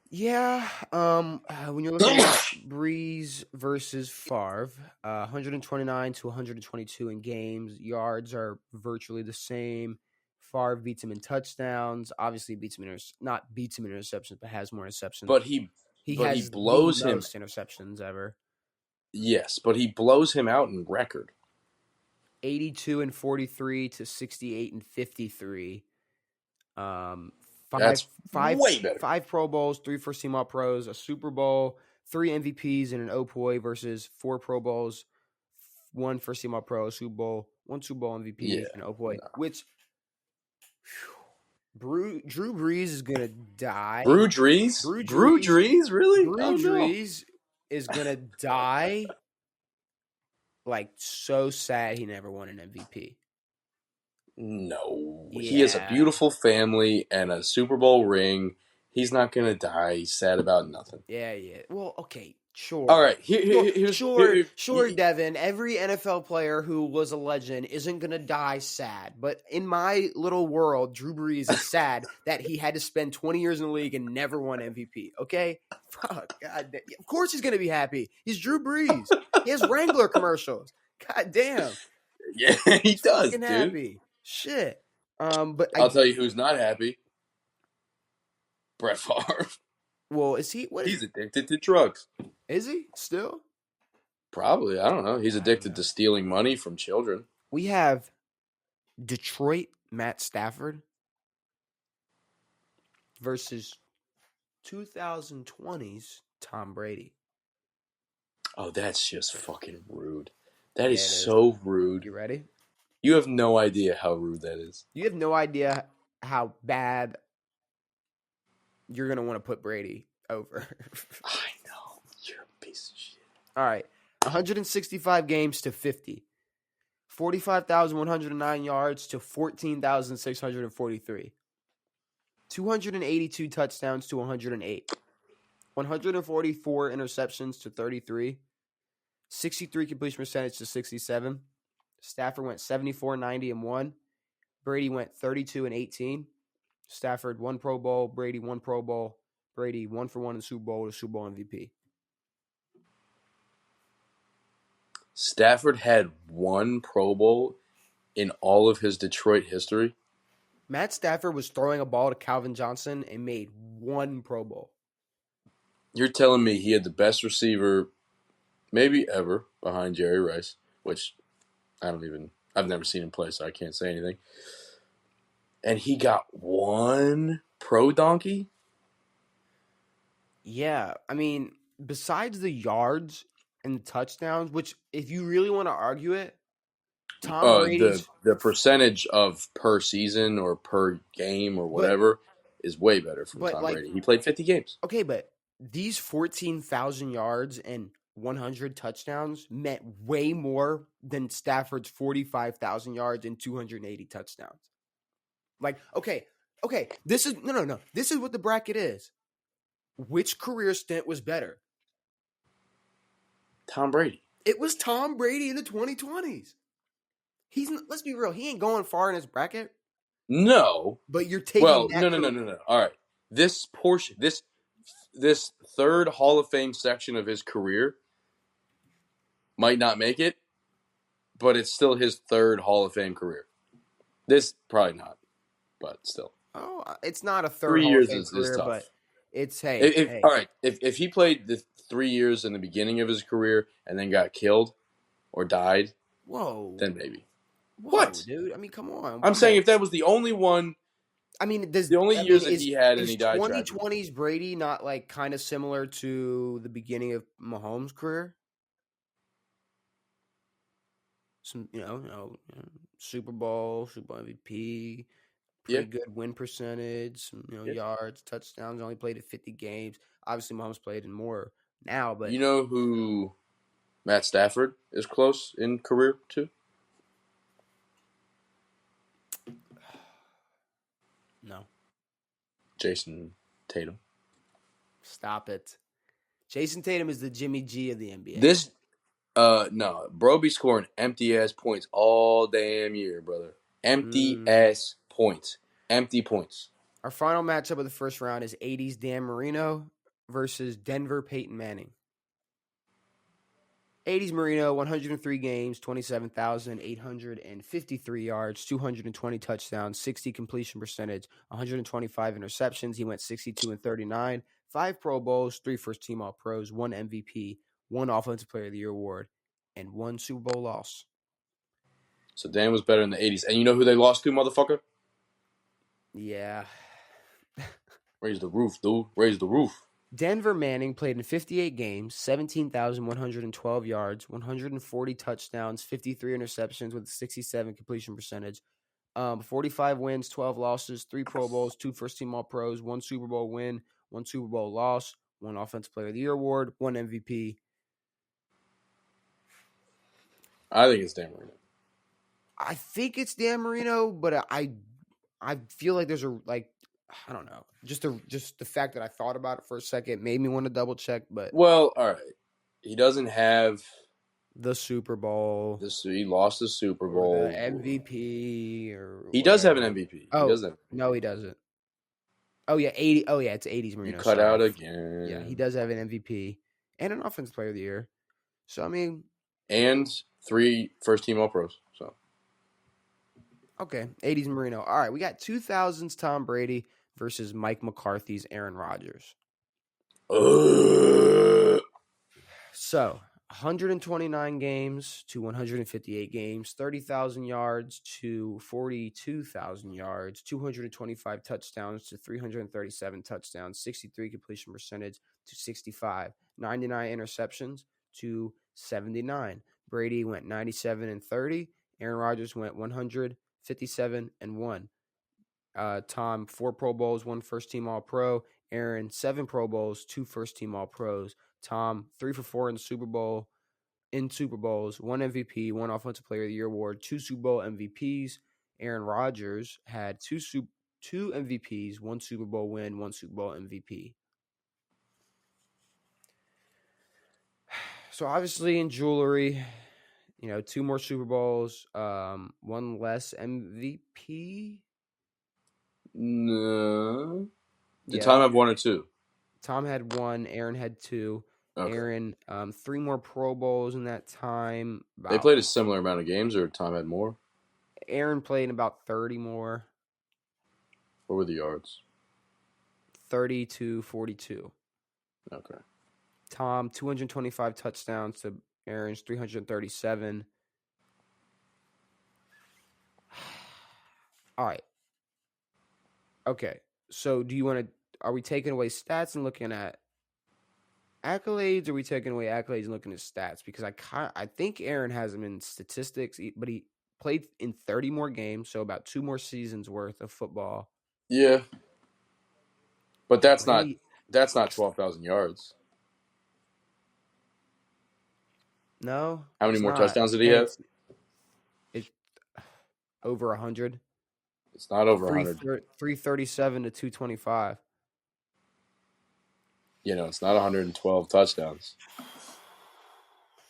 yeah, when you're looking at Breeze versus Favre, 129 to 122 in games, yards are virtually the same. Favre beats him in touchdowns. Obviously, beats him in not beats him in interceptions, but has more interceptions. But he has blows the him. most interceptions ever. Yes, but he blows him out in record. 82 and 43 to 68 and 53. That's way better. 5 Pro Bowls, 3 first team All Pros, a Super Bowl, 3 MVPs, and an OPOY versus 4 Pro Bowls, 1 first team All Pro, a Super Bowl, 1 Super Bowl MVP, Yeah, and an OPOY. no. Which Drew Brees is gonna die. Brew Drees? Really? Drew Oh, no. Brees is gonna die. Like so sad he never won an MVP. No. Yeah. He has a beautiful family and a Super Bowl ring. He's not going to die. He's sad about nothing. Yeah. Well, okay, sure. All right. Sure, Devin. Every NFL player who was a legend isn't going to die sad. But in my little world, Drew Brees is sad that he had to spend 20 years in the league and never won MVP. Okay? Fuck. God damn. Of course he's going to be happy. He's Drew Brees. He has Wrangler commercials. God damn. Yeah, he does, dude. Happy. Shit. But I'll tell you who's not happy. Brett Favre. Well, is he? He's addicted to drugs. Is he still? Probably. I don't know. He's addicted to stealing money from children. We have Detroit Matt Stafford versus 2020's Tom Brady. Oh, that's just fucking rude. That is so rude. You ready? You have no idea how rude that is. You have no idea how bad you're going to want to put Brady over. I know. You're a piece of shit. All right. 165 games to 50. 45,109 yards to 14,643. 282 touchdowns to 108. 144 interceptions to 33. 63 completion percentage to 67. Stafford went 74, 90, and 1. Brady went 32 and 18. Stafford 1 Pro Bowl. Brady 1 Pro Bowl. Brady 1 for 1 in the Super Bowl with a Super Bowl MVP. Stafford had 1 Pro Bowl in all of his Detroit history. Matt Stafford was throwing a ball to Calvin Johnson and made 1 Pro Bowl. You're telling me he had the best receiver maybe ever behind Jerry Rice, which I've never seen him play, so I can't say anything. And he got 1 pro donkey? Yeah, I mean, besides the yards and the touchdowns, which if you really want to argue it, Tom Brady's the percentage of per season or per game or whatever is way better from Tom Brady. He played 50 games. Okay, but these 14,000 yards and 100 touchdowns meant way more than Stafford's 45,000 yards and 280 touchdowns. Like, okay, this is no. This is what the bracket is. Which career stint was better? Tom Brady. It was Tom Brady in the 2020s. Let's be real, he ain't going far in his bracket. No. But you're taking no. All right. This portion, this third Hall of Fame section of his career might not make it, but it's still his third Hall of Fame career. This probably not, but still. Oh, it's not a third 3 Hall years of Fame career, tough. but it's All right, if he played the 3 years in the beginning of his career and then got killed or died, then maybe. What, dude? I mean, come on. I'm saying if that was the only one. I mean, the only years that he had and he died. 2020's Brady not like kind of similar to the beginning of Mahomes' career? Some, Super Bowl MVP, pretty good win percentage, some yards, touchdowns. Only played at 50 games. Obviously, Mahomes played in more now, but you know who Matt Stafford is close in career to? No. Jason Tatum. Stop it. Jason Tatum is the Jimmy G of the NBA. No. Bro be scoring empty-ass points all damn year, brother. Empty-ass points. Empty points. Our final matchup of the first round is 80s Dan Marino versus Denver Peyton Manning. 80s Marino, 103 games, 27,853 yards, 220 touchdowns, 60 completion percentage, 125 interceptions. He went 62 and 39, 5 Pro Bowls, 3 first-team All-Pros, 1 MVP, 1 Offensive Player of the Year award, and 1 Super Bowl loss. So Dan was better in the 80s. And you know who they lost to, motherfucker? Yeah. Raise the roof, dude. Raise the roof. Denver Manning played in 58 games, 17,112 yards, 140 touchdowns, 53 interceptions with a 67 completion percentage. 45 wins, 12 losses, 3 Pro Bowls, 2 first-team All-Pros, 1 Super Bowl win, 1 Super Bowl loss, 1 Offensive Player of the Year award, 1 MVP. I think it's Dan Marino. I think it's Dan Marino, but I feel like there's I don't know. Just the fact that I thought about it for a second made me want to double check, but Well, all right. He doesn't have the Super Bowl this. He lost the Super or Bowl. the MVP or He does have an whatever. MVP. Oh, He doesn't. no, he doesn't. Oh yeah, 80. Oh yeah, it's 80s You Marino. cut Sorry. out again. Yeah, he does have an MVP and an Offensive Player of the Year. So I mean, and 3 first-team All-Pros. So okay, 80s Marino. All right, we got 2000s Tom Brady versus Mike McCarthy's Aaron Rodgers. So 129 games to 158 games, 30,000 yards to 42,000 yards, 225 touchdowns to 337 touchdowns, 63 completion percentage to 65, 99 interceptions to 79. Brady went 97 and 30. Aaron Rodgers went 157 and 1. Tom, 4 Pro Bowls, 1 first-team All-Pro. Aaron, 7 Pro Bowls, 2 first-team All-Pros. Tom, 3 for 4 in Super Bowls, 1 MVP, 1 Offensive Player of the Year award, 2 Super Bowl MVPs. Aaron Rodgers had 2 MVPs, 1 Super Bowl win, 1 Super Bowl MVP. So obviously in jewelry, 2 more Super Bowls, 1 less MVP. No. Did Tom have 1 or 2? Tom had 1. Aaron had 2. Okay. Aaron, 3 more Pro Bowls in that time. They played a similar amount of games, or Tom had more? Aaron played about 30 more. What were the yards? 30 to 42. Okay. Tom, 225 touchdowns to Aaron's 337. All right. Okay. So are we taking away stats and looking at accolades, or are we taking away accolades and looking at stats? Because I think Aaron has him in statistics, but he played in 30 more games, so about 2 more seasons worth of football. Yeah. But that's Brady, not 12,000 yards. No. How many more touchdowns did he have? It's over 100. It's not over 100. 337 to 225. It's not 112 touchdowns.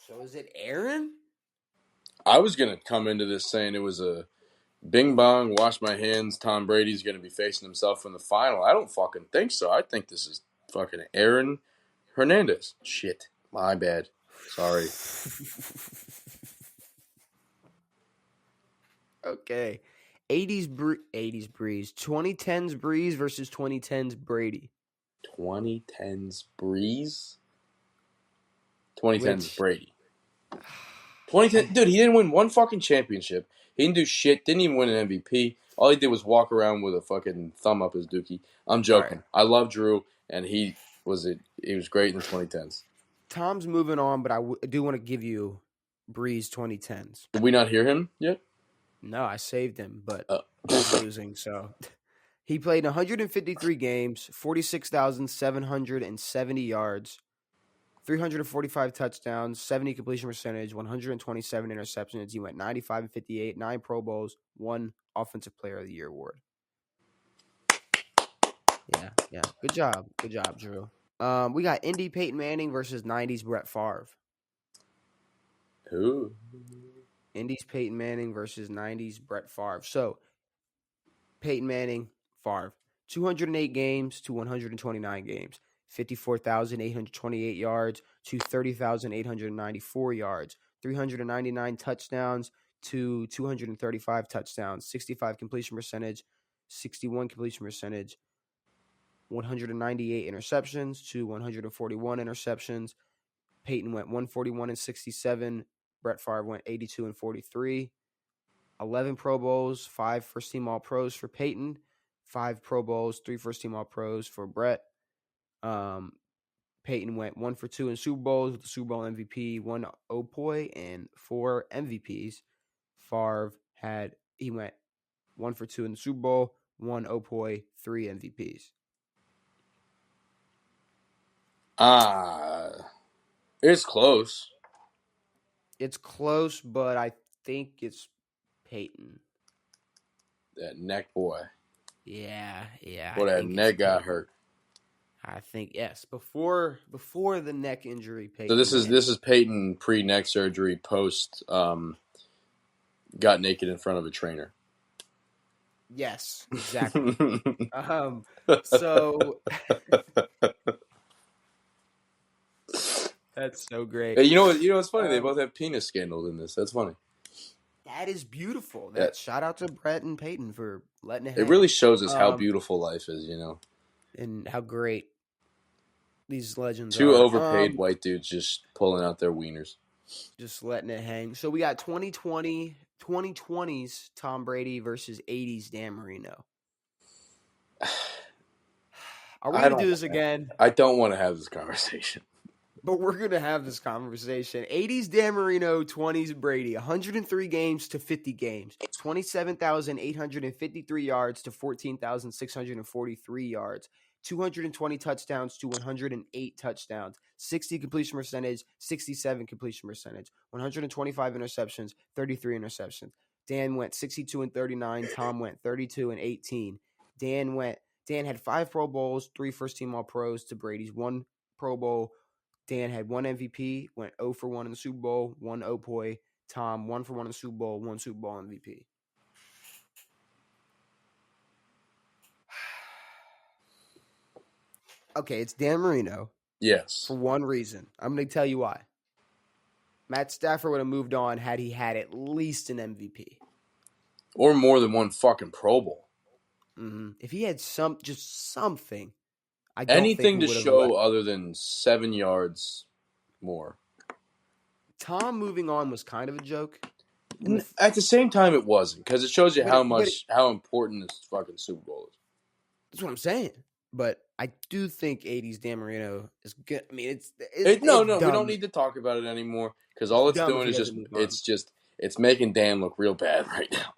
So is it Aaron? I was going to come into this saying it was a bing bong, wash my hands, Tom Brady's going to be facing himself in the final. I don't fucking think so. I think this is fucking Aaron Hernandez. Shit. My bad. Sorry. Okay. 80s Breeze. 2010s Breeze versus 2010s Brady. 2010s Breeze? 2010s Brady. 2010, dude, he didn't win 1 fucking championship. He didn't do shit. Didn't even win an MVP. All he did was walk around with a fucking thumb up his dookie. I'm joking. Right. I love Drew, and he was great in the 2010s. Tom's moving on, but I do want to give you Breeze 2010s. Did we not hear him yet? No, I saved him, but he's losing. So he played 153 games, 46,770 yards, 345 touchdowns, 70 completion percentage, 127 interceptions. He went 95 and 58, 9 Pro Bowls, 1 Offensive Player of the Year award. Yeah. Good job, Drew. We got Indy Peyton Manning versus 90s Brett Favre. Who? Indy's Peyton Manning versus 90s Brett Favre. So, Peyton Manning, Favre. 208 games to 129 games. 54,828 yards to 30,894 yards. 399 touchdowns to 235 touchdowns. 65 completion percentage, 61 completion percentage. 198 interceptions to 141 interceptions. Peyton went 141 and 67. Brett Favre went 82 and 43. 11 Pro Bowls, 5 first-team All-Pros for Peyton, 5 Pro Bowls, 3 first-team All-Pros for Brett. Peyton went 1 for 2 in Super Bowls with the Super Bowl MVP, 1 Opoy, and 4 MVPs. Favre he went 1 for 2 in the Super Bowl, 1 Opoy, 3 MVPs. It's close. It's close, but I think it's Peyton. That neck boy. Yeah. Boy, that neck got hurt. I think yes. Before the neck injury, Peyton. So this is Peyton pre-neck surgery, post got naked in front of a trainer. Yes, exactly. So that's so great. Hey, you know what's funny? They both have penis scandals in this. That's funny. That is beautiful. Yeah. Shout out to Brett and Peyton for letting it hang. It really shows us how beautiful life is, and how great these legends Two are. overpaid white dudes just pulling out their wieners. Just letting it hang. So we got 2020's Tom Brady versus 80's Dan Marino. Are we going to do this again? I don't want to have this conversation. But we're going to have this conversation. 80's Dan Marino, 20's Brady. 103 games to 50 games. 27,853 yards to 14,643 yards. 220 touchdowns to 108 touchdowns. 60 completion percentage, 67 completion percentage. 125 interceptions, 33 interceptions. Dan went 62 and 39. Tom went 32 and 18. Dan had 5 Pro Bowls, 3 first-team All-Pros to Brady's 1 Pro Bowl. Dan had 1 MVP, went 0 for 1 in the Super Bowl, 1 Opoy. Tom 1 for 1 in the Super Bowl, 1 Super Bowl MVP. Okay, it's Dan Marino. Yes. For one reason. I'm going to tell you why. Matt Stafford would have moved on had he had at least an MVP. Or more than 1 fucking Pro Bowl. Mm-hmm. If he had just something, I don't anything think to show other than 7 yards more. Tom moving on was kind of a joke. At the same time, it wasn't, because it shows you how important this fucking Super Bowl is. That's what I'm saying. But I do think 80's Dan Marino is good. I mean, no, we don't need to talk about it anymore, because all it's doing is it's making Dan look real bad right now.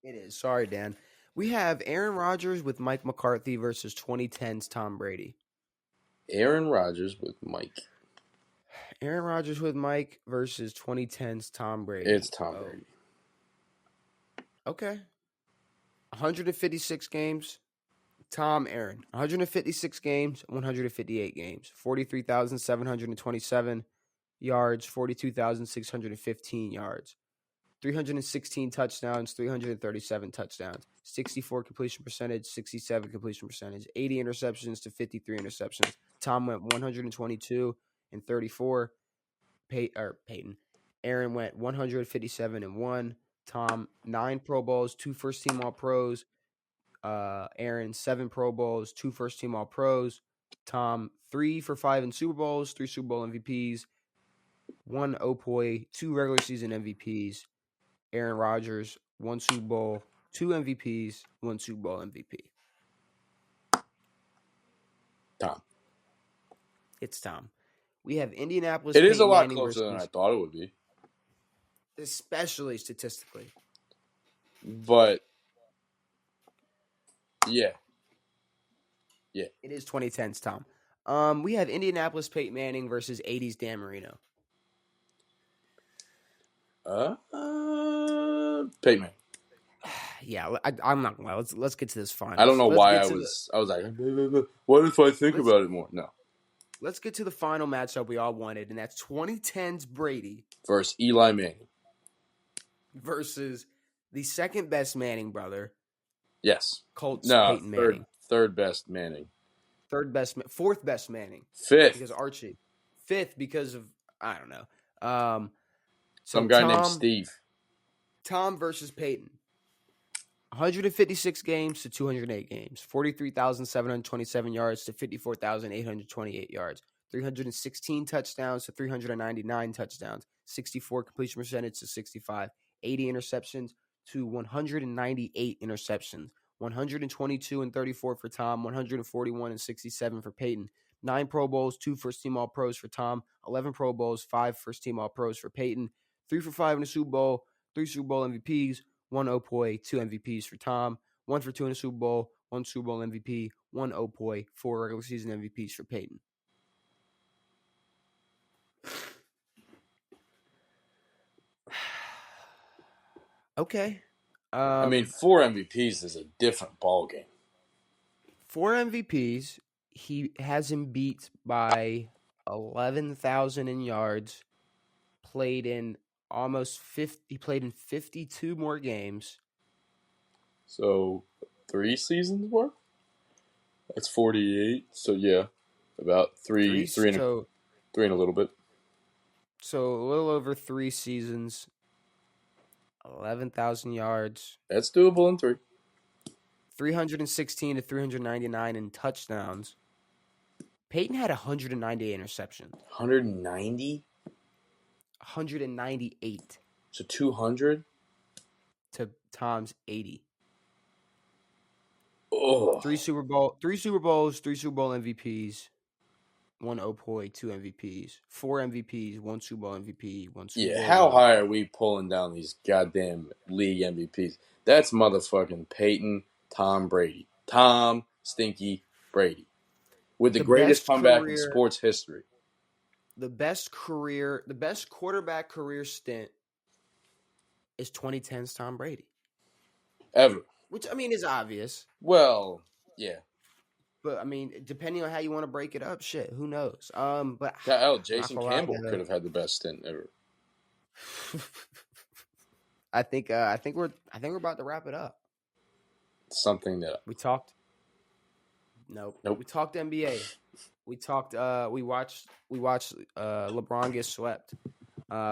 It is. Sorry, Dan. We have Aaron Rodgers with Mike McCarthy versus 2010's Tom Brady. Aaron Rodgers with Mike. Aaron Rodgers with Mike versus 2010's Tom Brady. It's Tom Brady. Okay. 156 games. Tom, Aaron. 156 games, 158 games. 43,727 yards, 42,615 yards. 316 touchdowns, 337 touchdowns. 64 completion percentage, 67 completion percentage. 80 interceptions to 53 interceptions. Tom went 122 and 34. Peyton. Aaron went 157 and 1. Tom, 9 Pro Bowls, 2 first-team All-Pros. Aaron, 7 Pro Bowls, 2 first-team All-Pros. Tom, 3 for 5 in Super Bowls, 3 Super Bowl MVPs. 1 Opoy, 2 regular season MVPs. Aaron Rodgers, 1 Super Bowl, 2 MVPs, 1 Super Bowl MVP. Tom. It's Tom. We have Indianapolis. It is a lot closer than I thought it would be. Especially statistically. But, yeah. It is 2010's Tom. We have Indianapolis Peyton Manning versus 80's Dan Marino. Peyton Manning. Yeah, I'm not gonna lie. Let's get to this final. I don't know why I was like, what if I think about it more? No. Let's get to the final matchup we all wanted, and that's 2010's Brady versus Eli Manning versus the second best Manning brother. Yes. Colts Peyton Manning. Third best Manning. Fourth best Manning. Fifth. Because Archie. Fifth because of, I don't know. Some guy named Steve. Tom versus Peyton. 156 games to 208 games. 43,727 yards to 54,828 yards. 316 touchdowns to 399 touchdowns. 64 completion percentage to 65. 80 interceptions to 198 interceptions. 122 and 34 for Tom, 141 and 67 for Peyton. 9 Pro Bowls, 2 first-team All-Pros for Tom, 11 Pro Bowls, 5 first-team All-Pros for Peyton, 3 for 5 in the Super Bowl, 3 Super Bowl MVPs, 1 Opoi, 2 MVPs for Tom, 1 for 2 in the Super Bowl, 1 Super Bowl MVP, 1 Opoi, 4 regular season MVPs for Peyton. Okay. I mean, 4 MVPs is a different ball game. 4 MVPs. He has him beat by 11,000 in yards. Played in almost 50. He played in 52 more games. So 3 seasons worth? That's 48. So yeah, about three and a little bit. So a little over 3 seasons. 11,000 yards. That's doable in 3. 316 to 399 in touchdowns. Peyton had 198 interceptions. 190? 198. So 200? To Tom's 80. Oh. 3 Super Bowls, 3 Super Bowl MVPs, 1 Opoi, 2 MVPs, 4 MVPs, 1 Super Bowl MVP, 1 Super Bowl. Yeah, how high are we pulling down these goddamn league MVPs? That's motherfucking Peyton, Tom Brady. Tom Stinky Brady. With the greatest comeback in sports history. The best quarterback career stint is 2010's Tom Brady. Ever. Which, I mean, is obvious. Well, yeah. But, I mean, depending on how you want to break it up, shit, who knows? But Jason Campbell could have had the best stint ever. I think we're about to wrap it up. Something that we talked. Nope. We talked NBA. We talked. We watched. LeBron get swept.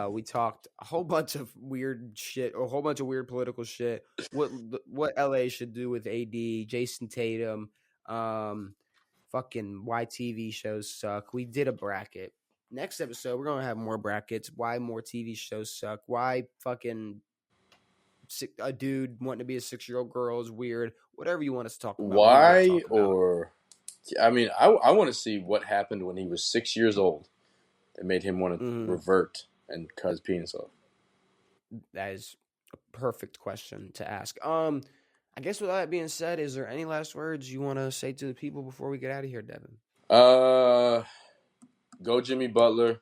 We talked a whole bunch of weird shit, a whole bunch of weird political shit. What LA should do with AD, Jason Tatum, fucking why TV shows suck. We did a bracket. Next episode, we're gonna have more brackets. Why more TV shows suck? Why fucking a dude wanting to be a 6-year-old girl is weird. Whatever you want us to talk about. Why or, I mean, I want to see what happened when he was 6 years old that made him want to revert and cut his penis off. That is a perfect question to ask. I guess with that being said, is there any last words you want to say to the people before we get out of here, Devin? Go Jimmy Butler.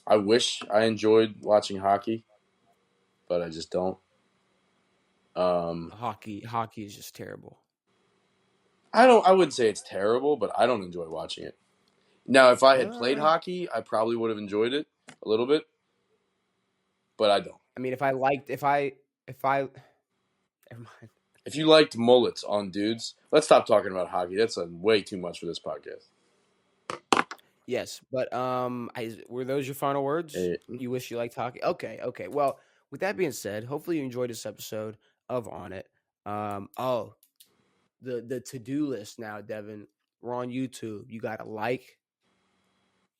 I wish I enjoyed watching hockey, but I just don't. Hockey is just terrible. I wouldn't say it's terrible, but I don't enjoy watching it. Now, if I had played hockey, I probably would have enjoyed it a little bit, but I don't. I mean, if never mind. If you liked mullets on dudes, let's stop talking about hockey. That's way too much for this podcast. Yes, but were those your final words? You wish you liked hockey? Okay. Well, with that being said, hopefully you enjoyed this episode of On It. The to-do list now, Devin. We're on YouTube. You gotta like.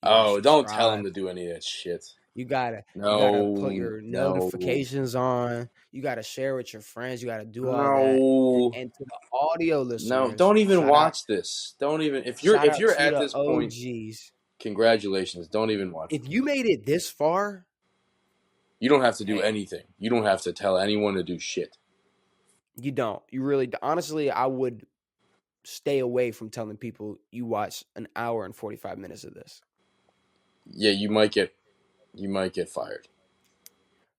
Don't tell him to do any of that shit. You gotta put your notifications on. You gotta share with your friends. You gotta do all that. And to the audio listeners, no, don't even watch this. Don't even if you're at this point. Congratulations. Don't even watch it. If you made it this far, you don't have to do anything. You don't have to tell anyone to do shit. You don't. You really, honestly, I would stay away from telling people you watch an hour and 45 minutes of this. Yeah, you might get fired.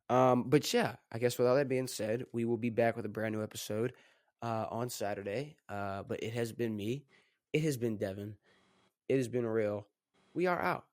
But yeah, I guess with all that being said, we will be back with a brand new episode on Saturday. But it has been me. It has been Devin. It has been real. We are out.